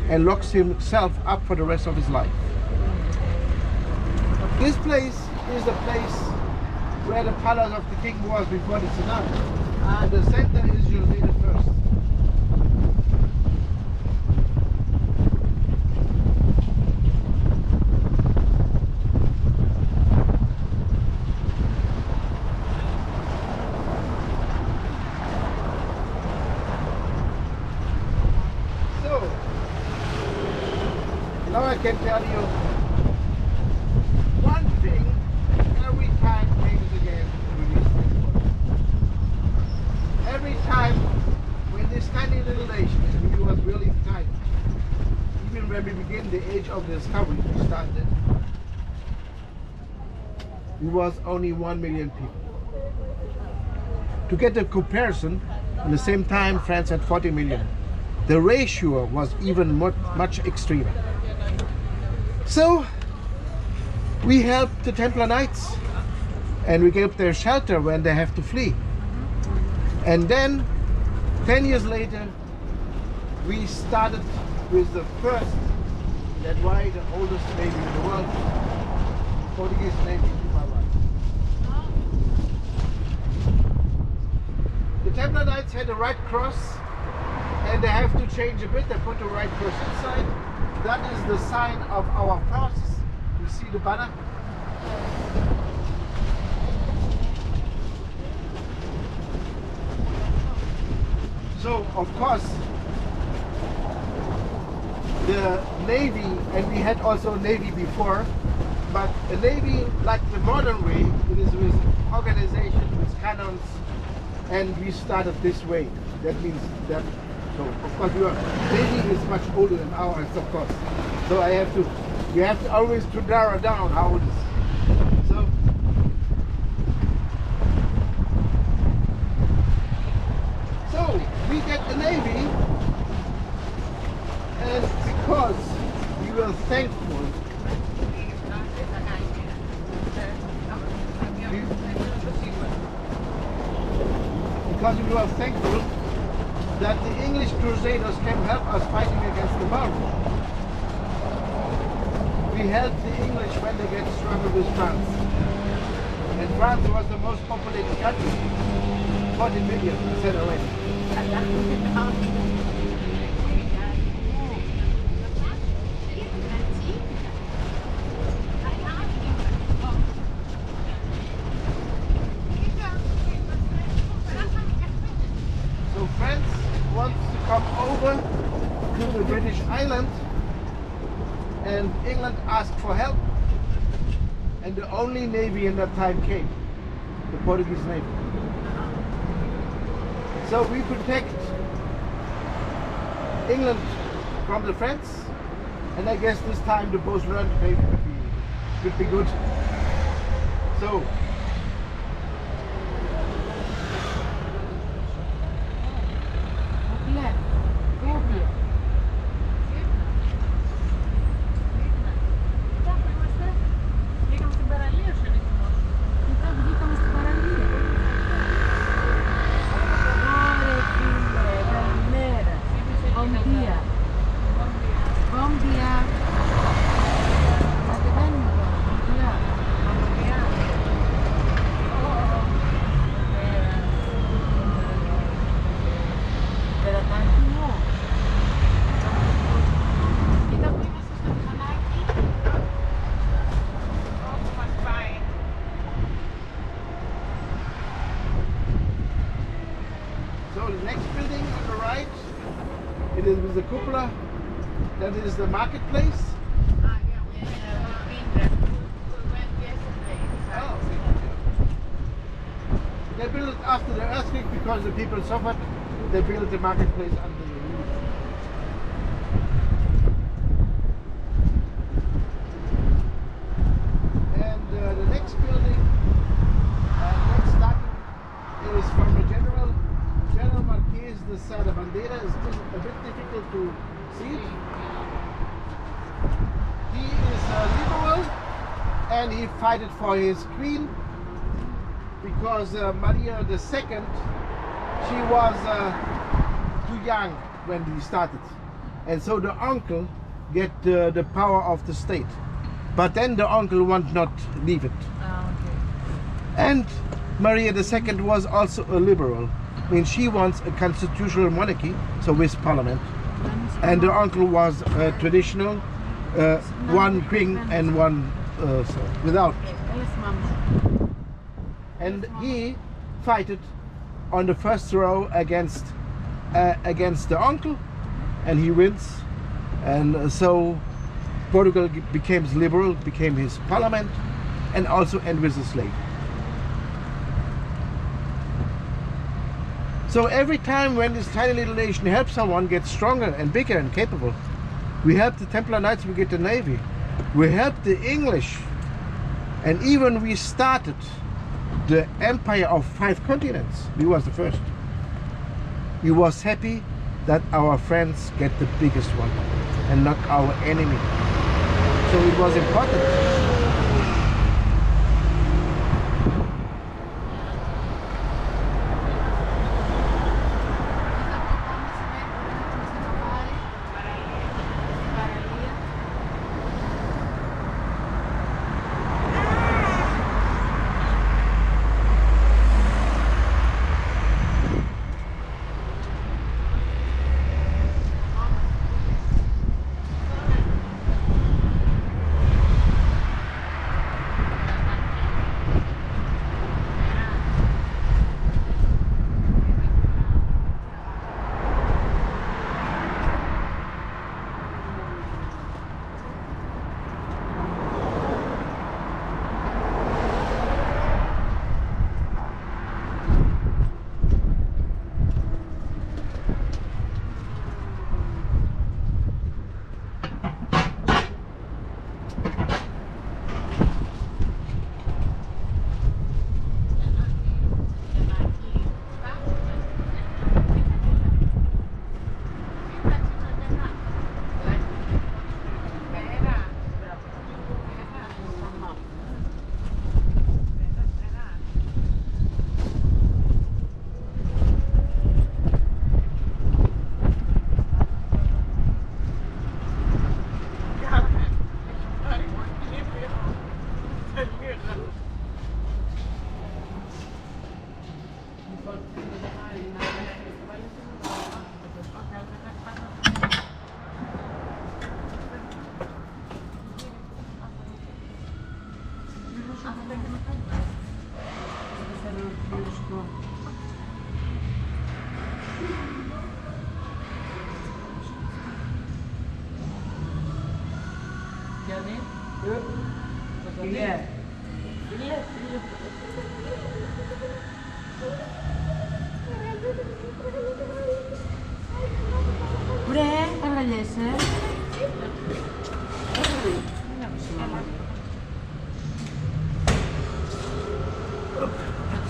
and locks himself up for the rest of his life. This place is the place where the palace of the king was before the tsunami. And the center is José I. Now I can tell you one thing every time James again releases this. Every time when this tiny little nation, and we was really tiny, even when we begin the age of the discovery, we started, we was only 1 million people. To get a comparison, at the same time France had 40 million. The ratio was even much extremer. So we helped the Templar Knights and we gave their shelter when they have to flee. And then 10 years later we started with the first, that's why the oldest navy in the world, Portuguese Navy. The Templar Knights had a right cross and they have to change a bit. They put the right cross inside. That is the sign of our cross. You see the banner? So, of course, the Navy, and we had also a Navy before, but a Navy like the modern way, it is with organization, with cannons, and we started this way. That means that. So of course your Navy is much older than ours, of course. So you have to always to narrow down how it is. So we get the Navy, because we were thankful that the English Crusaders came help us fighting against the Moors. We helped the English when they get struggled with France. And France was the most populated country. 40 million, I said already. So France wants to come over to the British island, and England asked for help, and the only navy in that time came, the Portuguese navy. So we protect England from the French, and I guess this time the both learned maybe could be good. So the next building on the right, it is with the cupola. That is the marketplace. Ah, yeah, we've been there. We went yesterday. Oh, they built it after the earthquake because the people suffered. They built the marketplace under the roof. And the next building, next starting, is from the General Marquez de Sada Bandeira. It's just a bit difficult to see it. He is a liberal, and he fought for his queen because Maria II, she was too young when he started, and so the uncle get the power of the state, but then the uncle want not leave it. Ah, okay. And Maria II was also a liberal. I mean, she wants a constitutional monarchy, so with parliament, and the uncle was traditional, one king and one so without. And he fought on the first row against the uncle, and he wins, and so Portugal became liberal, became his parliament, and also end with the slave. So every time when this tiny little nation helps someone get stronger and bigger and capable, we help the Templar Knights, we get the Navy, we help the English, and even we started the empire of 5 continents. We was the first. We was happy that our friends get the biggest one and not our enemy. So it was important.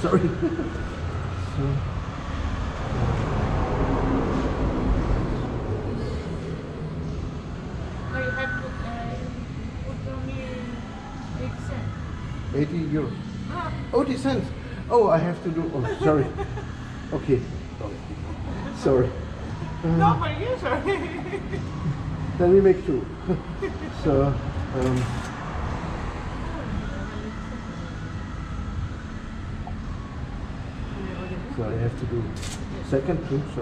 Sorry. No, you have to put only 8 cents. 80 euros. Oh, 80 cents. Oh, I have to do. Oh, sorry. Okay. Sorry. No, for you, sorry. Then we make two. So. So I have to do second too. So.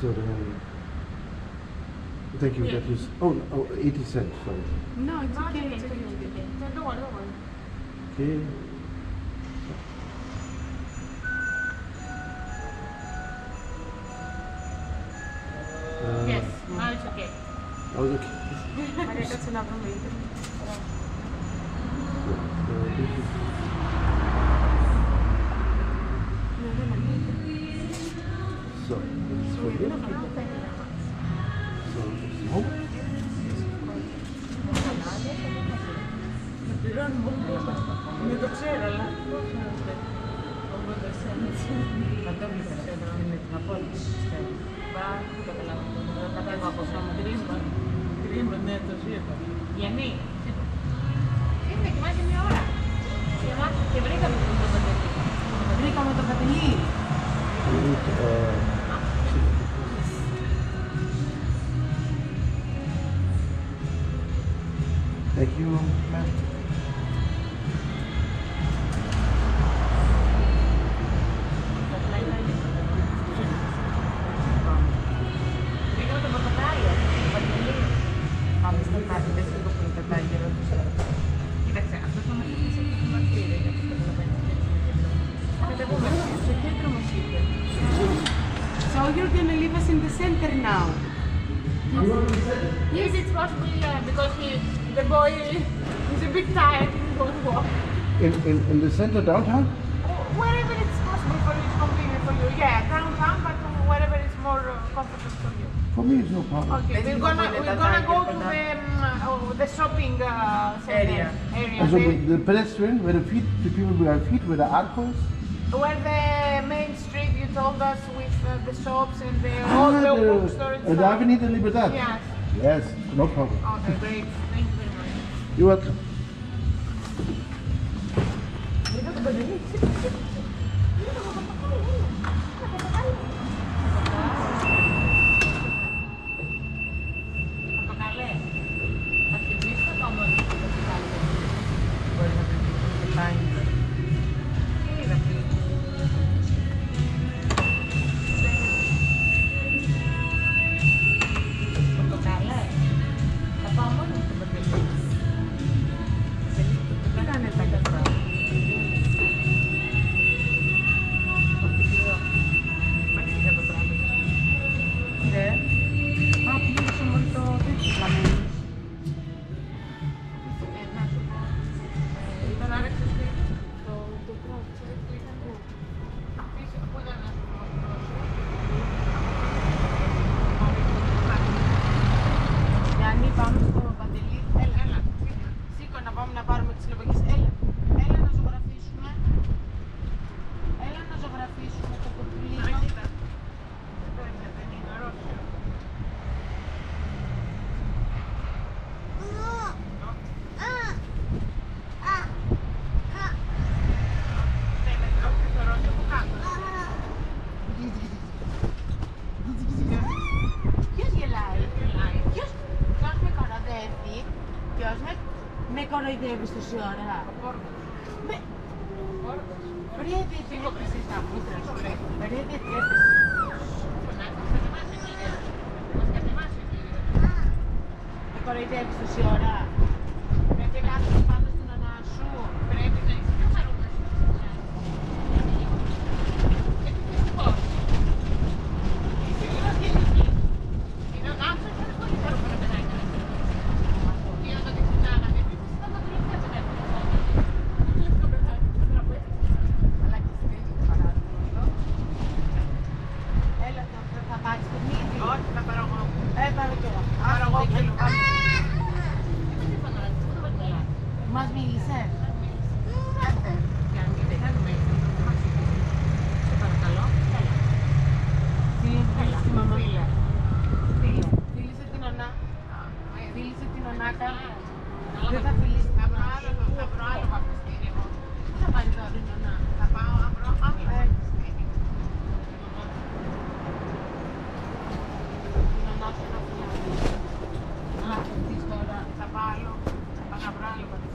So then. Thank you. That is. Oh, 80 cents. Sorry. No, it's okay. It's okay. Don't worry, don't worry. Okay. Yes, now it's okay. Oh, okay. Maria, that's another way. So this is for you. So this is home. Δεν το ξέρω, αλλά πώς να το πω. Θα το βλέπεις με την απόλυτη πιστεύω. Καταλαβαίνω. Κατέβω από σώμα. Τρίμπα, ναι, το ζήτω. Γιάννη, ήρθε και μάζει μια ώρα. Και βρήκαμε το πατελή. Βρήκαμε το πατελή. Thank you, ma'am. So you're gonna leave us in the center now. Yes, it's possible, yeah, because the boy is a bit tired, he won't walk. In the center downtown? Wherever it's possible for you, it's convenient for you. Yeah, downtown, but wherever it's more comfortable for you. For me, it's no problem. Okay, we're gonna go to the shopping center area. Also the pedestrian, where the people with their feet, where the arcos. Where the main street you told us with the shops and all the bookstores. The Avenida Libertad. Yes. Yes, no problem. Okay, great. Thank you very much. You're welcome. Με κοροϊδεύεις τόση ώρα. Vedete, io precisavo, vedete, κοροϊδεύεις τόση ώρα. Πρέπει να κάθεσαι πάνω στην ανά σου. Πρέπει να είσαι πιο χαρούμενος. Δυστυχώς. Είσαι λίγο αθλητική. Είναι ο γάμος και είναι πολύ χαρούμενο παιδάκι. Και να το δεξινάγανε. Επίσης ήταν το τελευταίο παιδάκι. Το τελευταίο παιδάκι. Αλλά και στην τρίτη του παράδειγμα. Έλα, θα πάρεις το μύδι. Όχι, θα πάρω εγώ. Πάρω κι εγώ. Πάρω εγώ και λίγο. Μας μίλησες. Σε παρακαλώ. Φίλησε τη μαμά. Φίλησε την Ανά. Φίλησε την Ανάκα. Δεν θα φιλήσει. Θα βρω άλλο παπιστήρι. Τι θα πάρει τώρα την Ανά. Θα πάω να βρω άλλο παπιστήρι. Την Ανά σου να φιλήσει. Τι τώρα. Θα πάω άλλο. Θα πάω να βρω άλλο παπιστήρι.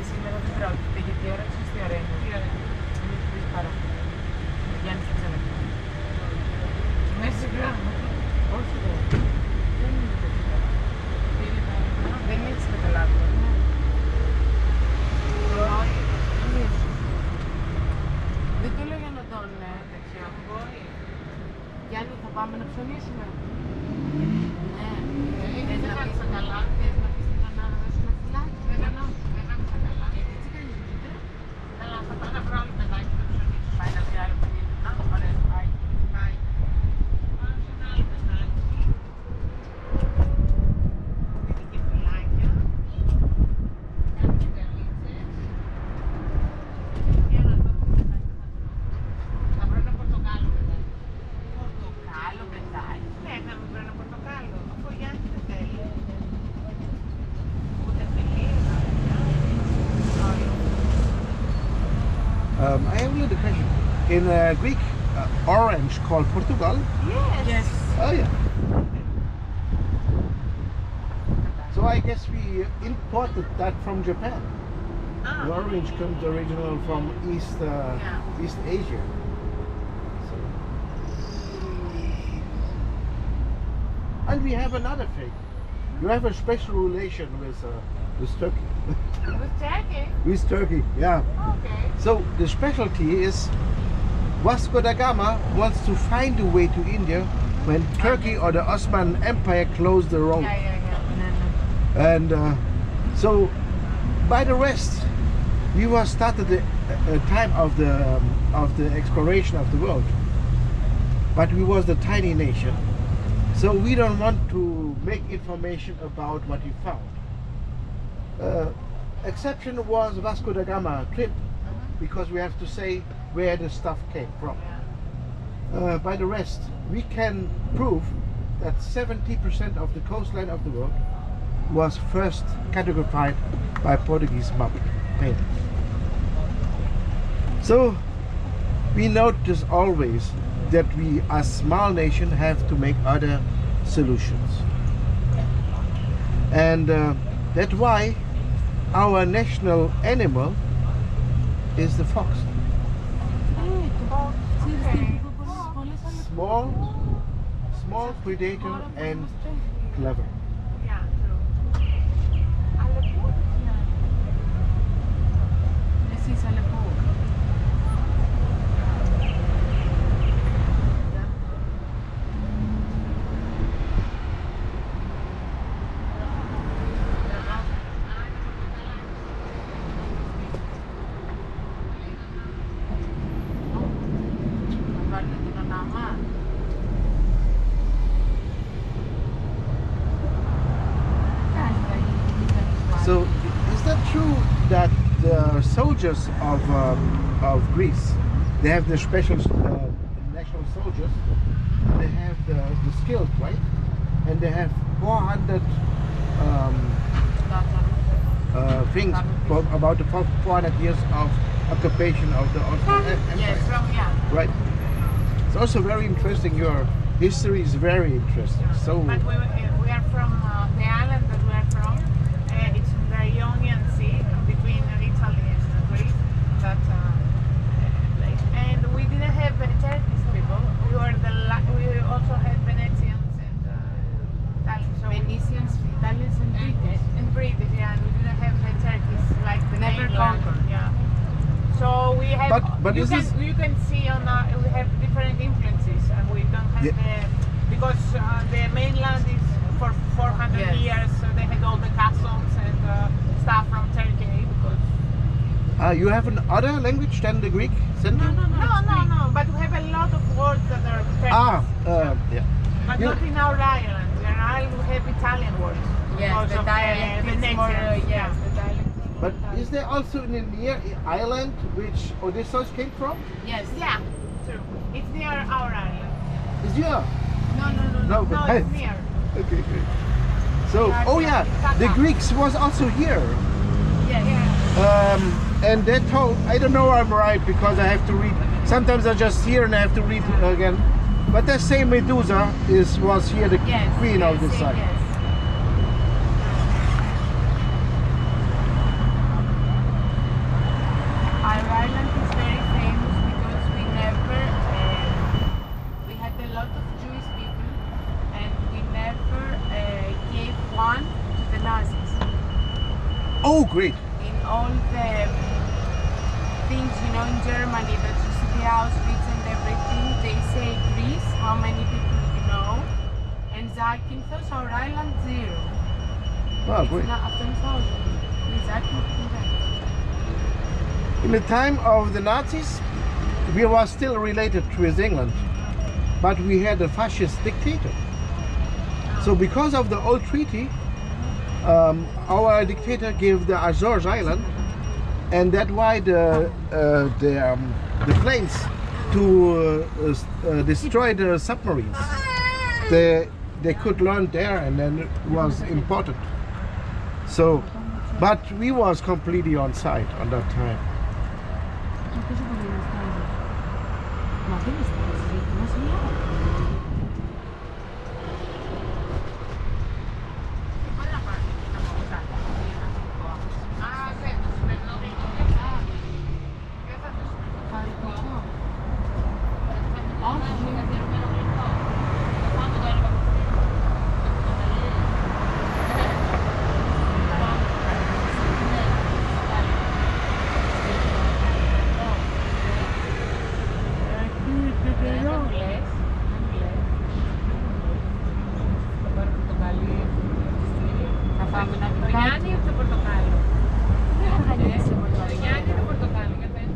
Εσύ με δεν πρόκειται, γιατί η ώρα ξέρεις τι ωραία είναι. Είναι τρεις παρά. Γιάννης θα ξαναπεί. Μέσα σε γράμμα. Όχι δεν. Δεν είναι τέτοια. Δεν έχεις καταλάβει. Δεν το λέω για να τον τέτοιο. Γιάννη, θα πάμε να ψωνίσουμε. Ναι. Θες να πεις καλά. Θες να πεις την Ανά να δώσουμε ένα φυλάκι. Δεν άκουσα καλά. Έτσι κάνεις μήτε. Καλά, θα πάω να βρω άλλο παιδάκι να ψωνίσουμε. Πάει να βρει άλλο παιδάκι. Ωραία, πάει. Πάει. Πάω σε ένα άλλο παιδάκι. Είναι και φυλάκια. Κάνει και βελίτσες. Για να δω το παιδάκι θα βρω ένα πορτοκάλο παιδάκι. Πορτοκάλο παιδάκι. Ναι, θα βρω ένα πορτοκάλο. Αφού ο Γιάννης δεν θέλει. Ούτε φιλί. I have a little question. In Greek, orange called Portugal. Yes. Oh yeah. So I guess we imported that from Japan. The orange comes original from East Asia. So. And we have another thing. You have a special relation with Turkey. With Turkey? With Turkey, yeah. Okay. So the specialty is Vasco da Gama wants to find a way to India when Turkey or the Ottoman Empire closed the road. Yeah. And so by the rest, we were started the time of the exploration of the world. But we was the tiny nation. So we don't want to make information about what we found. Exception was Vasco da Gama trip, because we have to say where the stuff came from. By the rest, we can prove that 70% of the coastline of the world was first categorized by Portuguese map painters. So we notice always that we as small nation have to make other solutions. And that's why our national animal is the fox. Small predator and clever. Yeah, true. Αλλά πού είναι? Εσείς αλλά πού? So, is that true that the soldiers of Greece, they have the special national soldiers, they have the skills, right? And they have 400 things about the 400 years of occupation of the Ottoman Empire. Yes, Right. It's also very interesting. Your history is very interesting. So. But we are from the island that we are from. It's in the Ionian Sea between Italy and Greece. That place. And we didn't have Turkish people. We also had Venetians and Italians. So Venetians, Italians, and British. and British, yeah. And we didn't have the Turkish like the Never mainland. conquered. Yeah. So we have. But you this can is- you can see on we have different influences, and we don't have because the mainland is for 400 Yes. years. So they had all the castles and stuff from Turkey. Because You have another language than the Greek? no. But we have a lot of words that are Turkish. Yeah. But you- not in our island. In our island we have Italian words. Yes, because the of dialect is Venetians, more, yeah. yes, the dialect is more But Italian. is there also in a near island which Odysseus came from? Yes. Yeah, true. It's near our island. Is yeah. No, but it's near. Okay, great. So, Yeah, oh yeah, yeah, the Greeks was also here. Yeah. And they told, I don't know I'm right because I have to read. Sometimes I just hear and I have to read again. But they say Medusa was here the Yes, queen of this side. Yes. Our island is very famous because we never, we had a lot of Jewish people and we never gave one to the Nazis. Oh, great. In all the things, you know, in Germany, that you see the Auschwitz and everything, they say Greece, how many people you know, and Zakynthos, our island, 0. Oh, It's great. not after 1,000. Zakynthos. In the time of the Nazis, we were still related with England, but we had a fascist dictator. So because of the old treaty, our dictator gave the Azores Island, and that's why the planes to destroy the submarines, they could land there, and then it was important. So, but we was completely on site on that time. Μα δεν είναι στάση, μας μιλάει. Θα φάμε ένα Το Γιάννη ή το πορτοκάλι? Το Γιάννη ή το πορτοκάλι, για πες.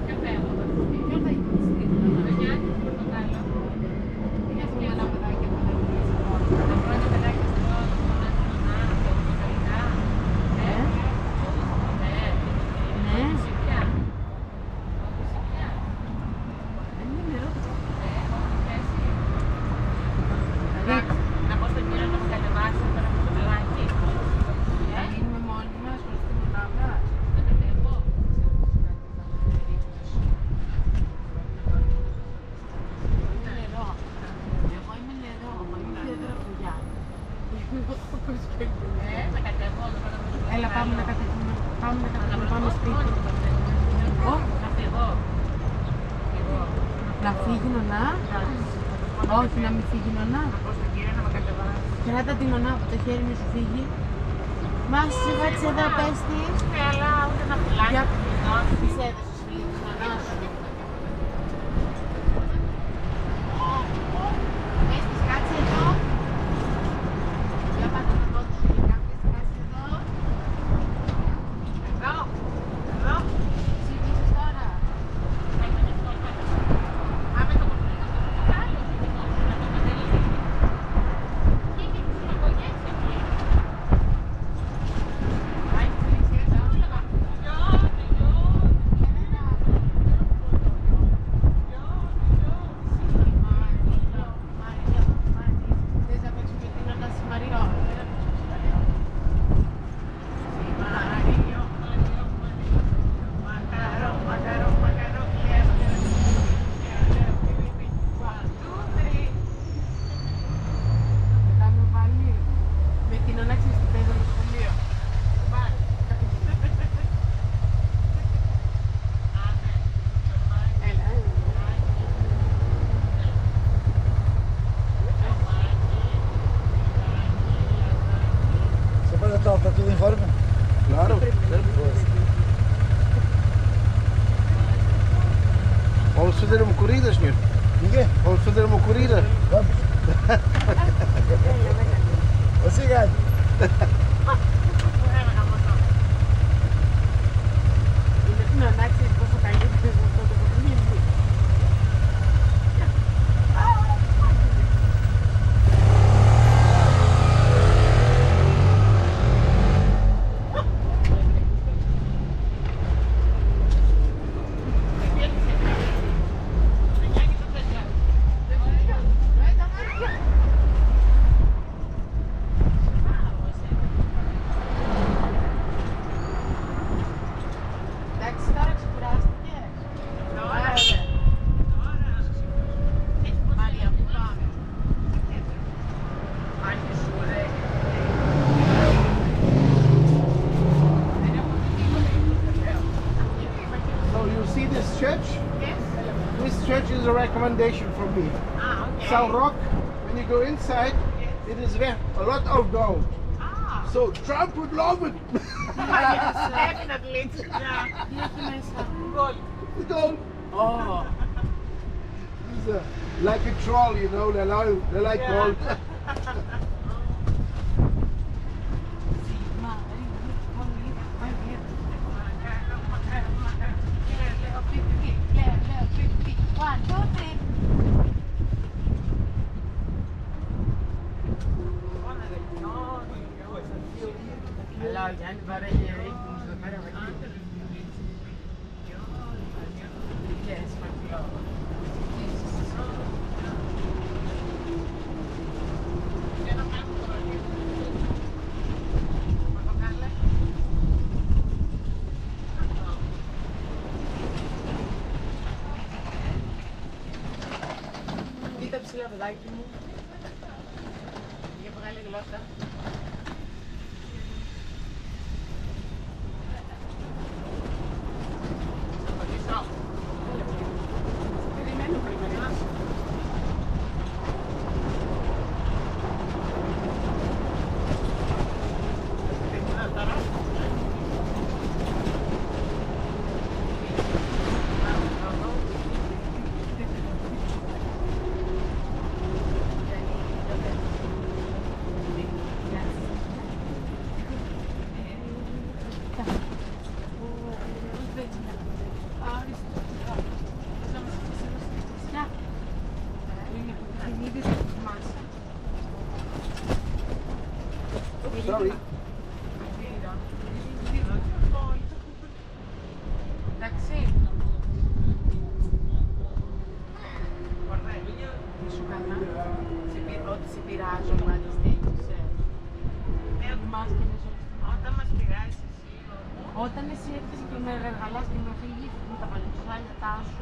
Ποιο θέλω. Ποιο θα είναι Το Γιάννη ή το πορτοκάλι. Τι έχουμε ένα παιδάκι που δεν γνωρίζει. Τα πρώτα παιδάκια στο πορτοκαλικά. Ναι. Σιπιά. Δεν είναι νερό. Να πω στον κύριο να μου κατεβάσει τώρα αυτό το παιδάκι. Θα μείνουμε μόνοι μας χωρίς την μονάδα. Δεν κατεβώ. Είναι νερό. Εγώ είμαι νερό. Είμαι ιδιαίτερα φωλιά. Να κατεβώ τώρα. Έλα πάμε να κατεβούμε. Πάμε σπίτι. Να φύγω. Να φύγει νονά. Όχι, να μην φύγει νονά. Να πω στον κύριο να με κατεβάσει. Κράτα την νονά από το χέρι μου σου φύγει. Μας κάτσε εδώ, πες της. Ναι, αλλά ούτε να πουλάει. Για τις έδωσες φίλοι της νονάς σου. Πες της, κάτσε εδώ. Για πάτε να πω τους φιλικά. Πες της, κάτσε εδώ. Εδώ. Εδώ. Ψήφισες τώρα. Πάμε το πορτοκάλι. Να το κατελήσει. Και έχει τις υπογιές εκεί. Πάει τις λεξίες, όλα. Γεια, γεια. fazer uma corrida, senhor? Ninguém? Vamos fazer uma corrida? Vamos. Você ganha. No, εντάξει, πόσο καλή που θες αυτό το παιχνίδι. Εντάξει, τώρα ξεκουράστηκες. Τώρα, Μαρία, πού πάμε? Άντε σου, ρε. Δεν έχω τίποτα για το τρελαίο. So you see this church? Yes? This church is a recommendation from me. Ah, okay. South Rock, when you go inside, it is a lot of gold. Ah, So Trump would love it. yes, definitely. Yeah. Τι έχει μέσα? Gold. Gold. Oh. It's like a troll, you know, they like gold. One, two, three. Αλλά ο Γιάννη βαράγει ρίχνους εδώ πέρα με εκεί. Yes, my God. Κοίτα ψηλά, παιδάκι μου. Για βγάλει γλώσσα. Περιμένω πριν. Sorry. Εντάξει. Σου καλά. Ότι σε πειράζω να τις δείξεις. Όταν μας πειράζεις εσύ. Όταν εσύ έρθεις και με ρεγαλάς και με φύγεις με τα παλιοσάλια σου,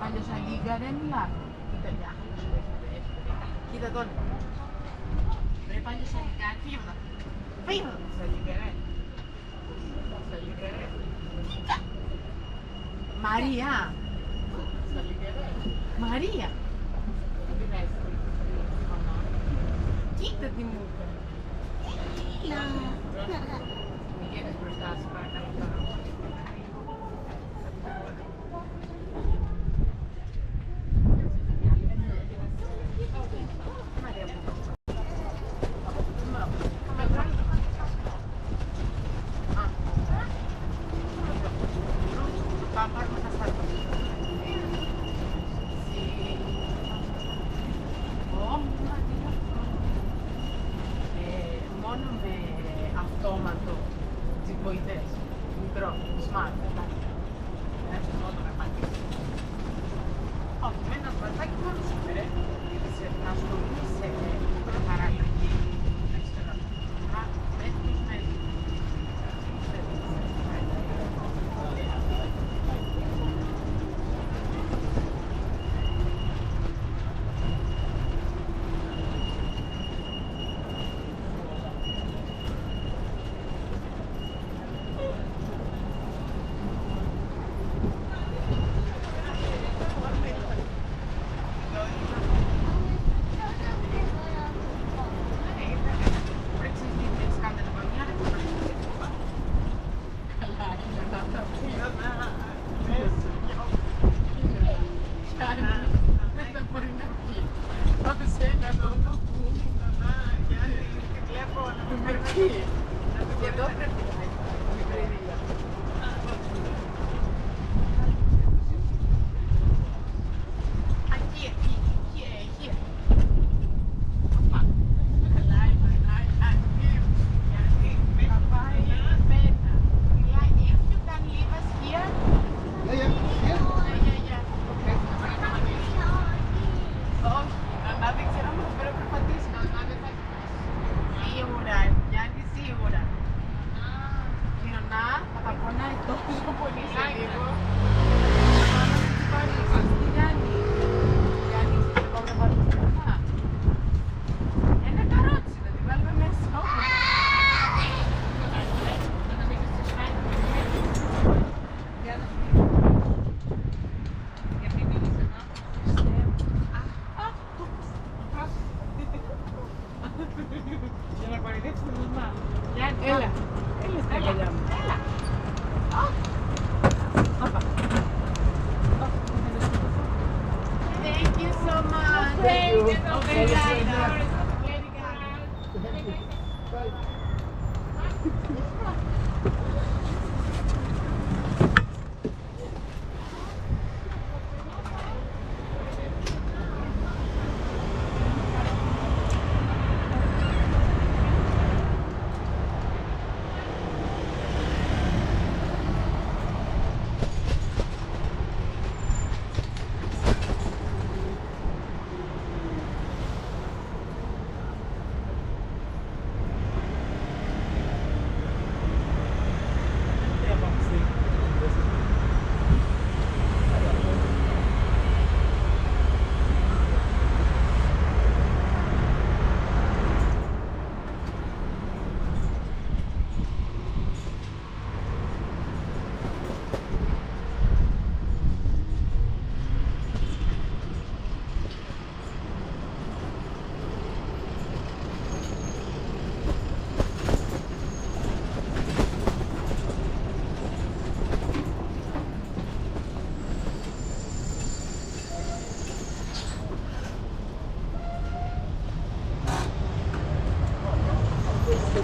παλιοσαλίγκα δεν μιλάει. Κοίτα διάχαλα σου έχετε. Κοίτα τώρα. Ρε παλιοσαλίγκα, φύγε μετά. Φύγε μετά. Σαλίγκα. Μαρία! Μαρία! Κοίτα τι μου είπε. Έλα! Μην γίνεις μπροστά σου, παρακαλώ. Μαρία μου. Πάμε πάρουμε τα στάρτα. Μόνο με αυτόματο τσιποειδές, μικρό, smart, εντάξει. Έτσι μόνο με πατήσει. Όχι, με ένα σπατάκι μόνο σου φέρε, γιατί σε ασχολούμαι σε παραλλαγή. Έτσι τώρα, μέχρι τους μέρες. τόσο πολύ σε λίγο. Ένα καρότσι να την βάλουμε μέσα. Για να κορυδέψει τη μαμά. Έλα. Έλα στα αγκαλιά μου. Έλα. Thank you so much. Thank you. Okay, guys.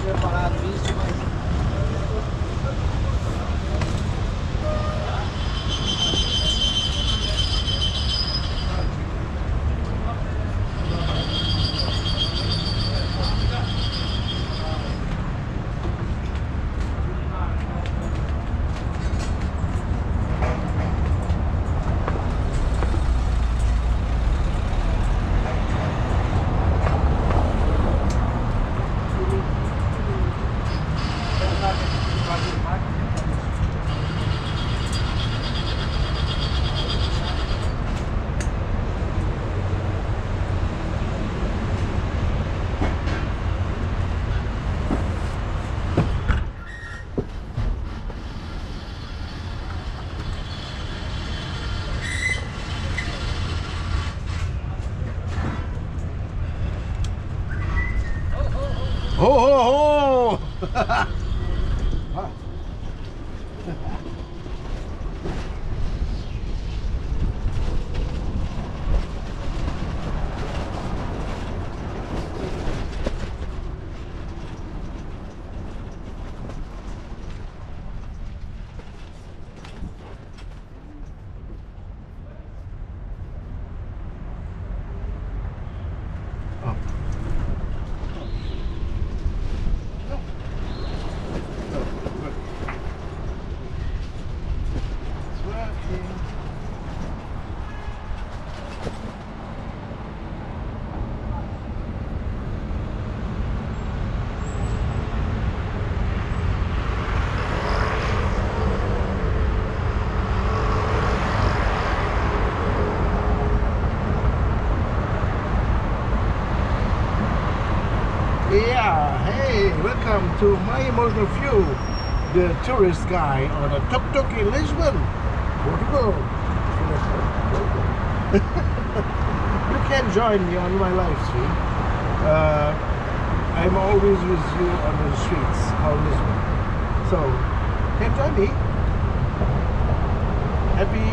Preparado isso, mas Ho ho ho! Wow. Yeah, hey, welcome to my emotional view, the tourist guy on a tuk-tuk in Lisbon, Portugal. You can join me on my live stream. I'm always with you on the streets of Lisbon. So, can join me. Happy.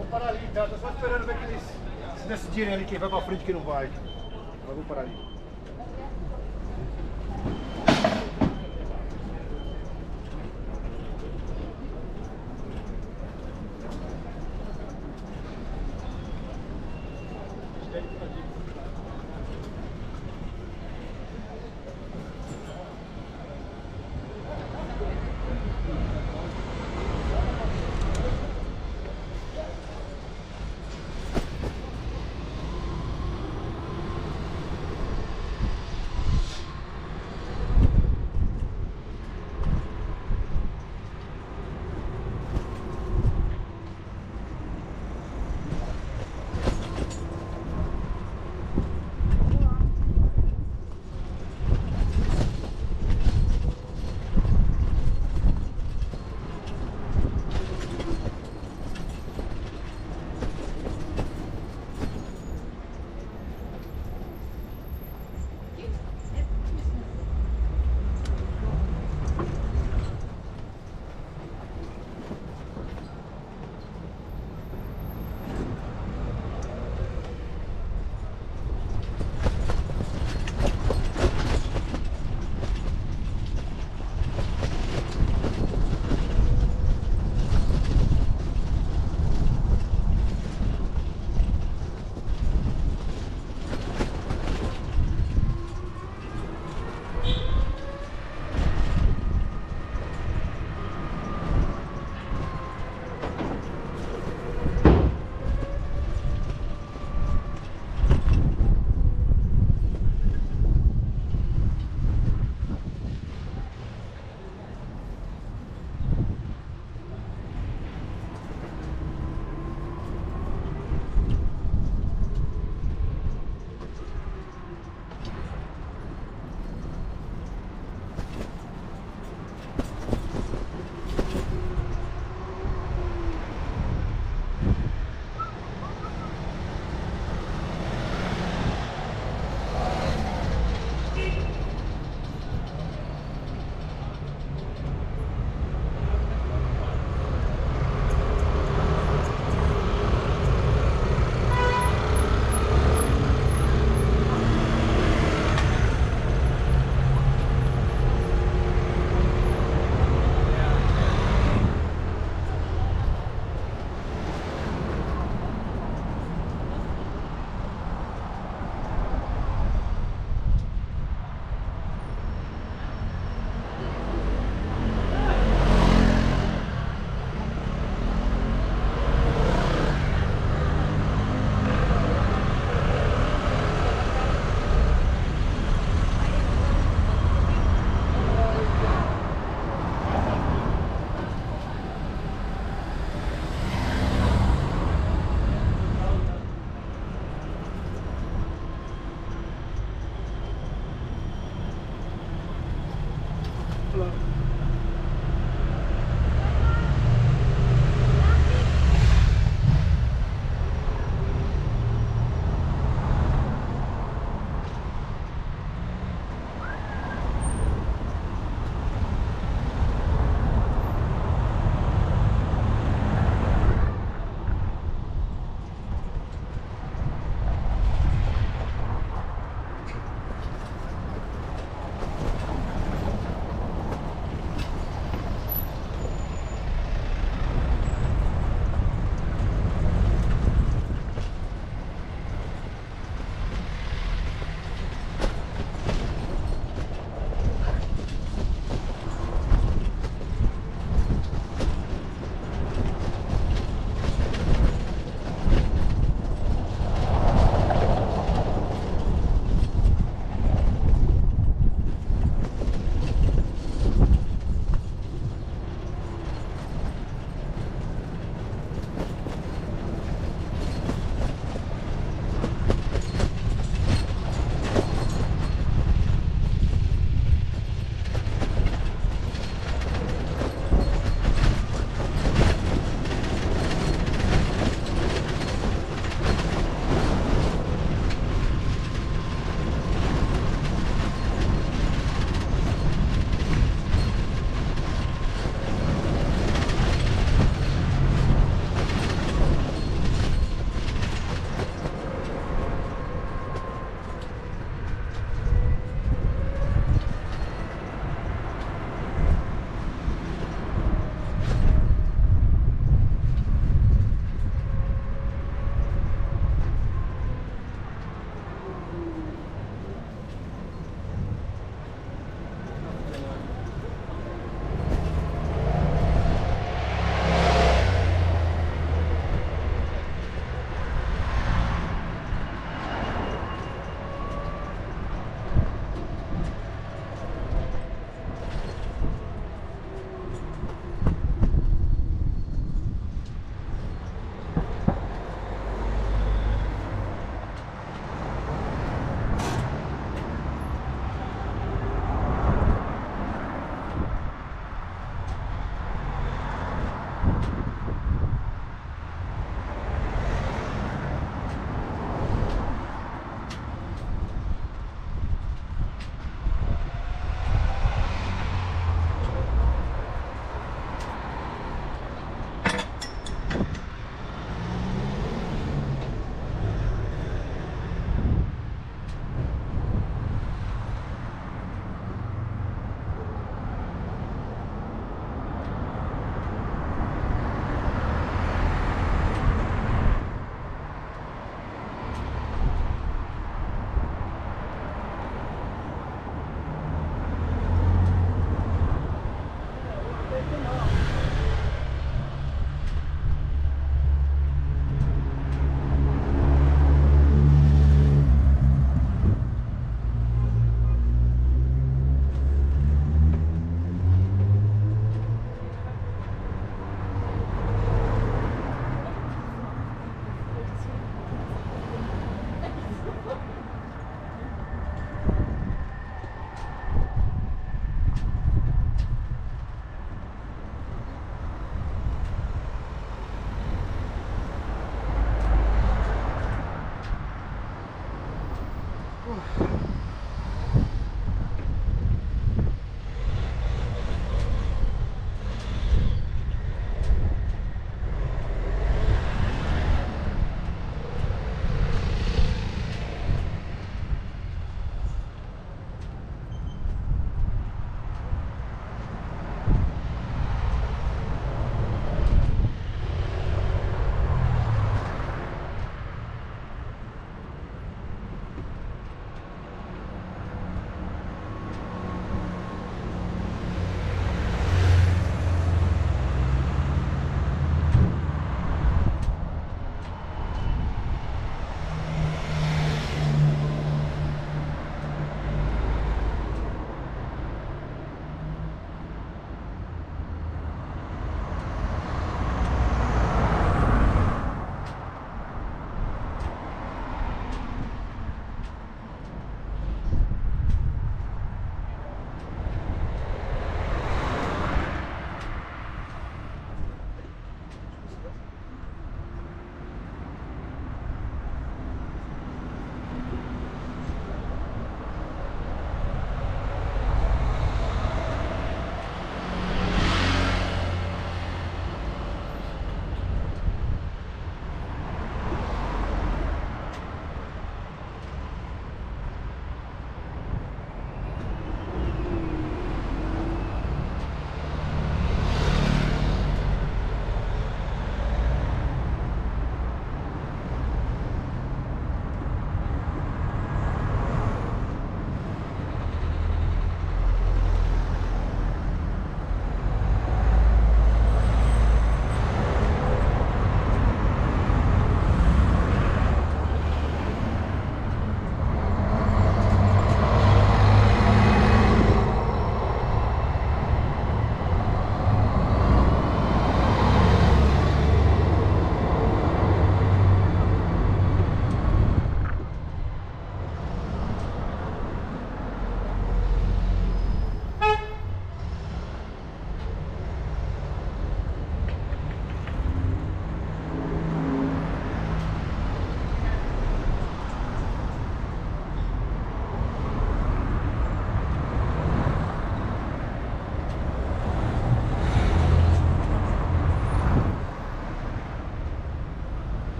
Vou parar ali, tá? Tô só esperando ver que eles se decidirem ali quem vai pra frente e quem não vai. Mas vou parar ali.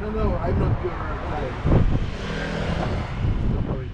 No. No, I'm not your client. Don't worry.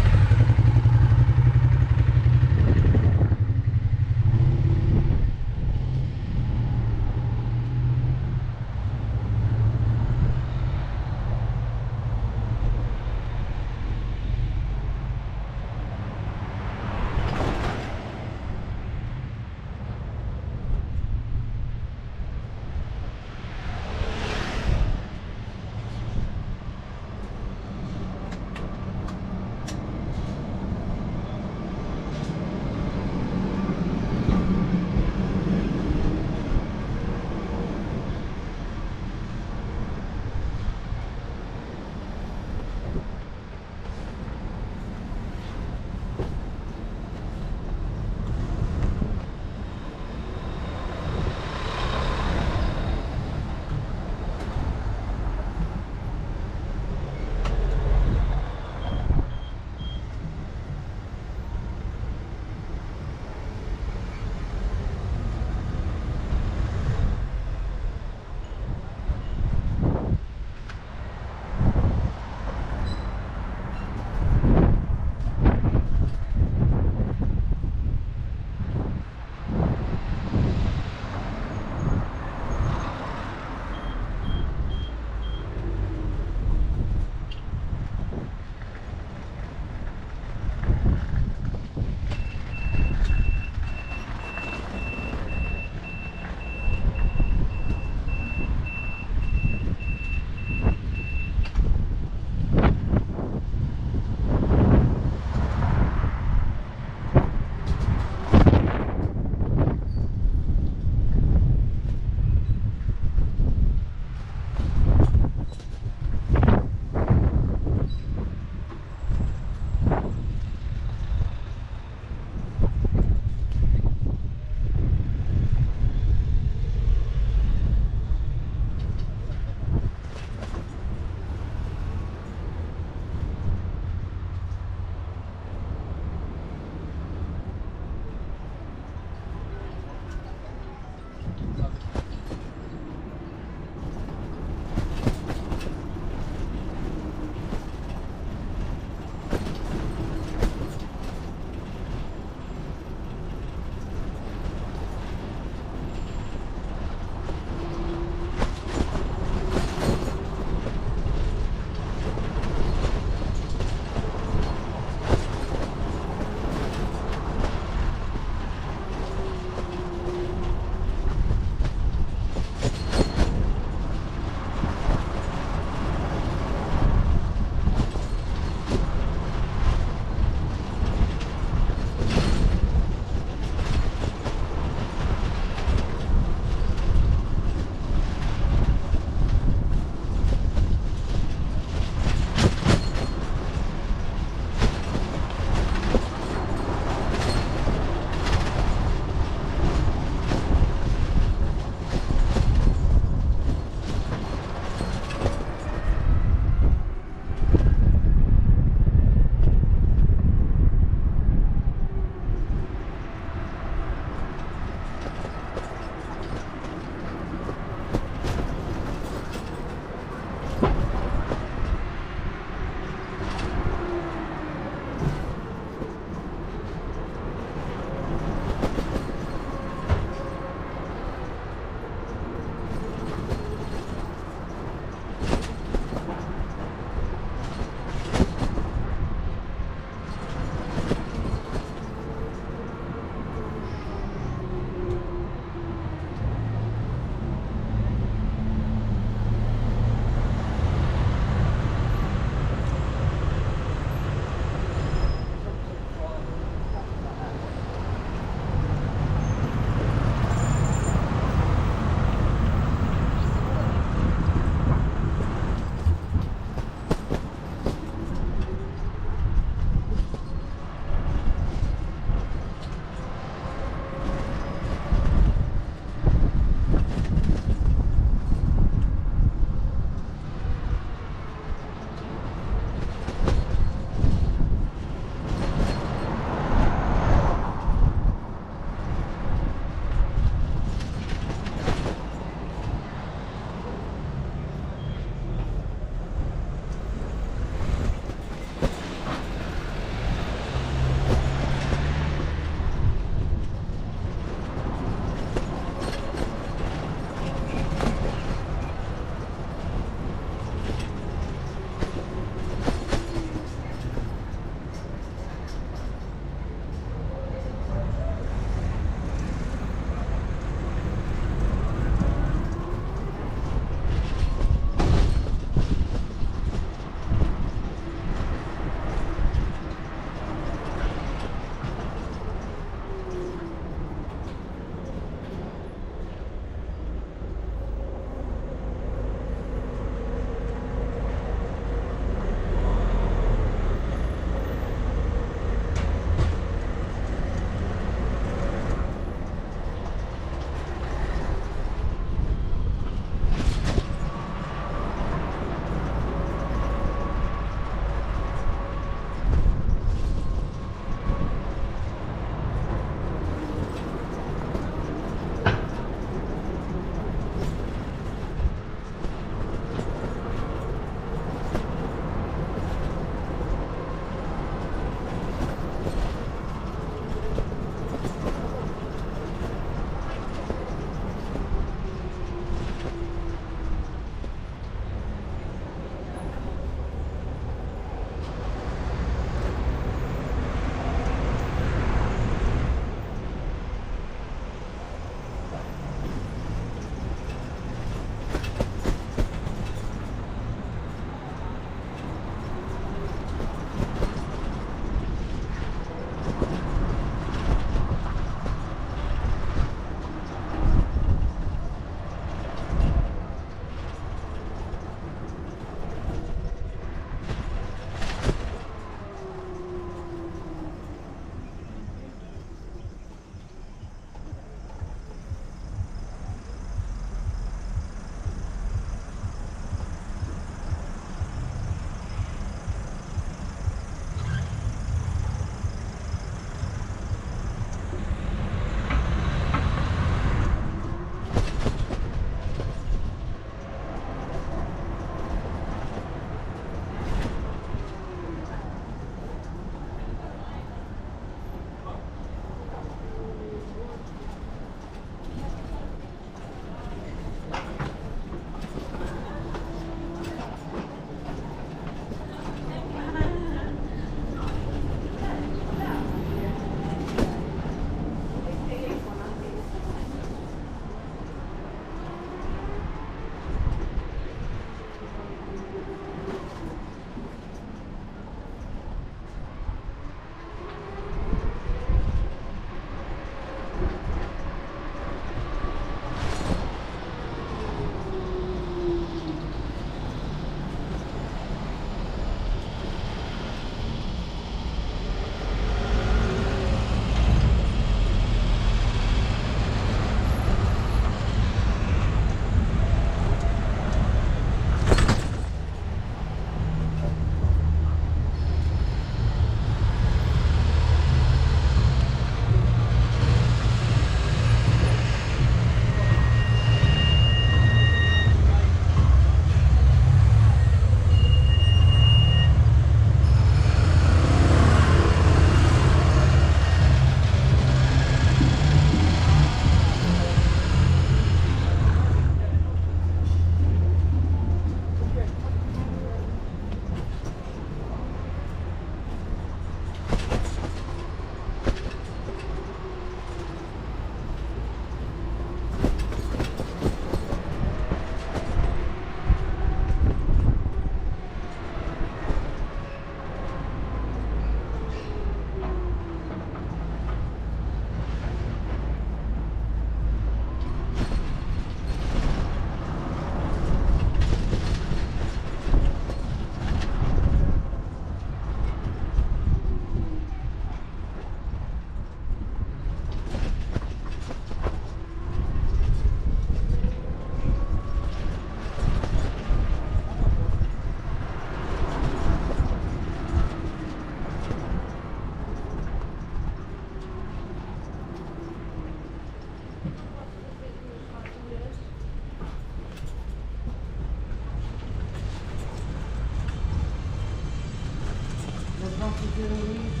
vão fazer um livro.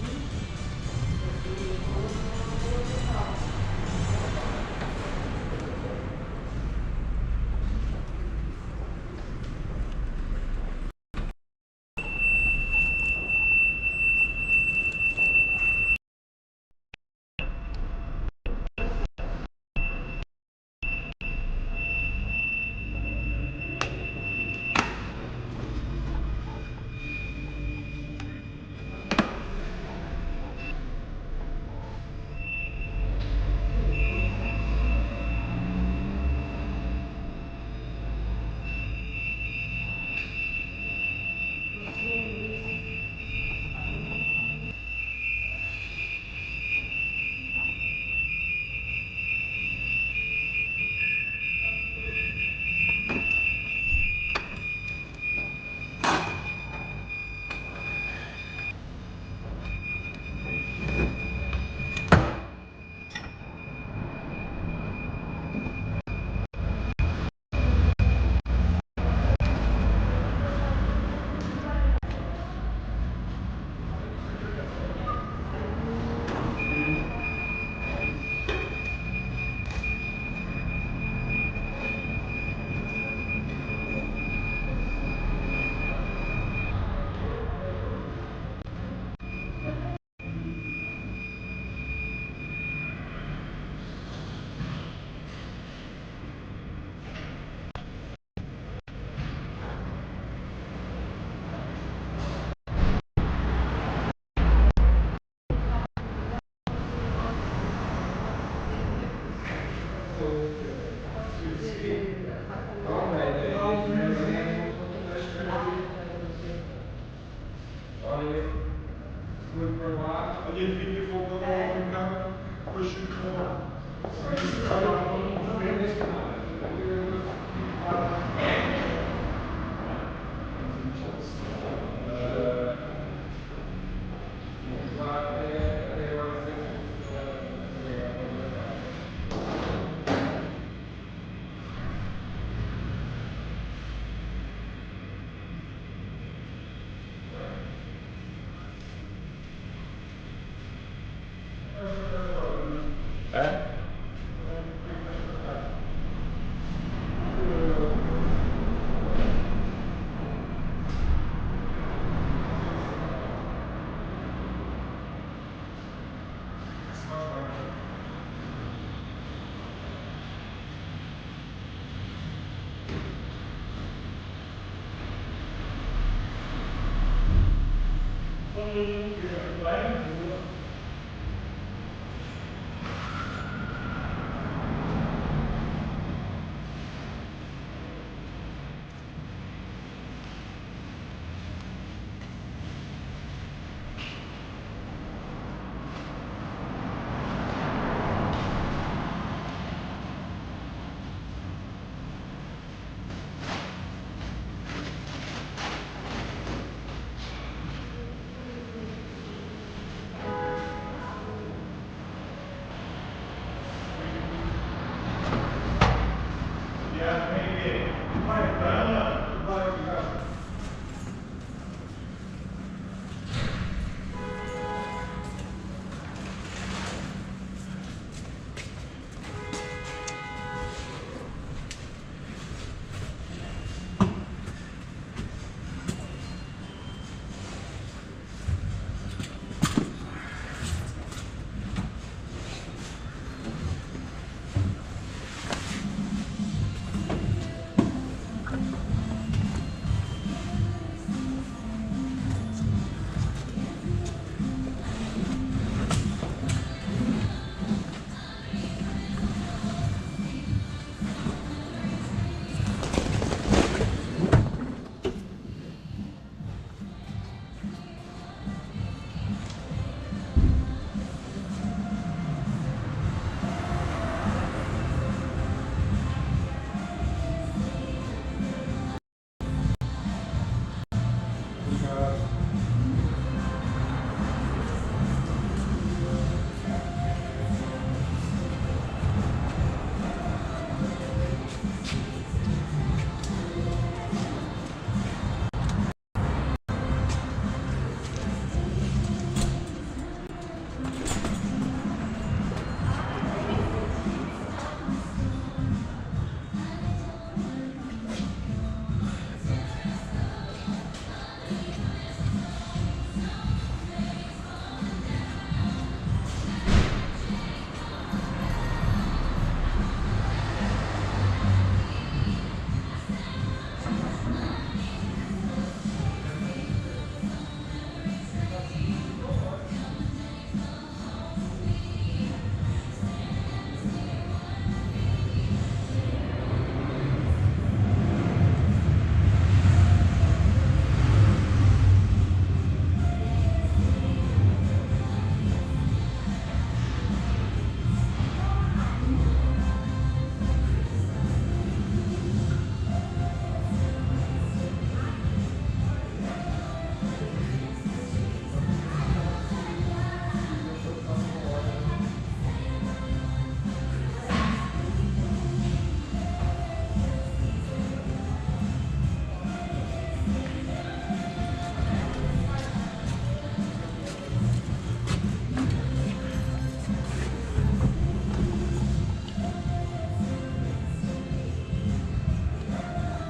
Olha, vinha voltando ao ecrã, depois se calhar não vê. É? Quando eu não quiser, vai.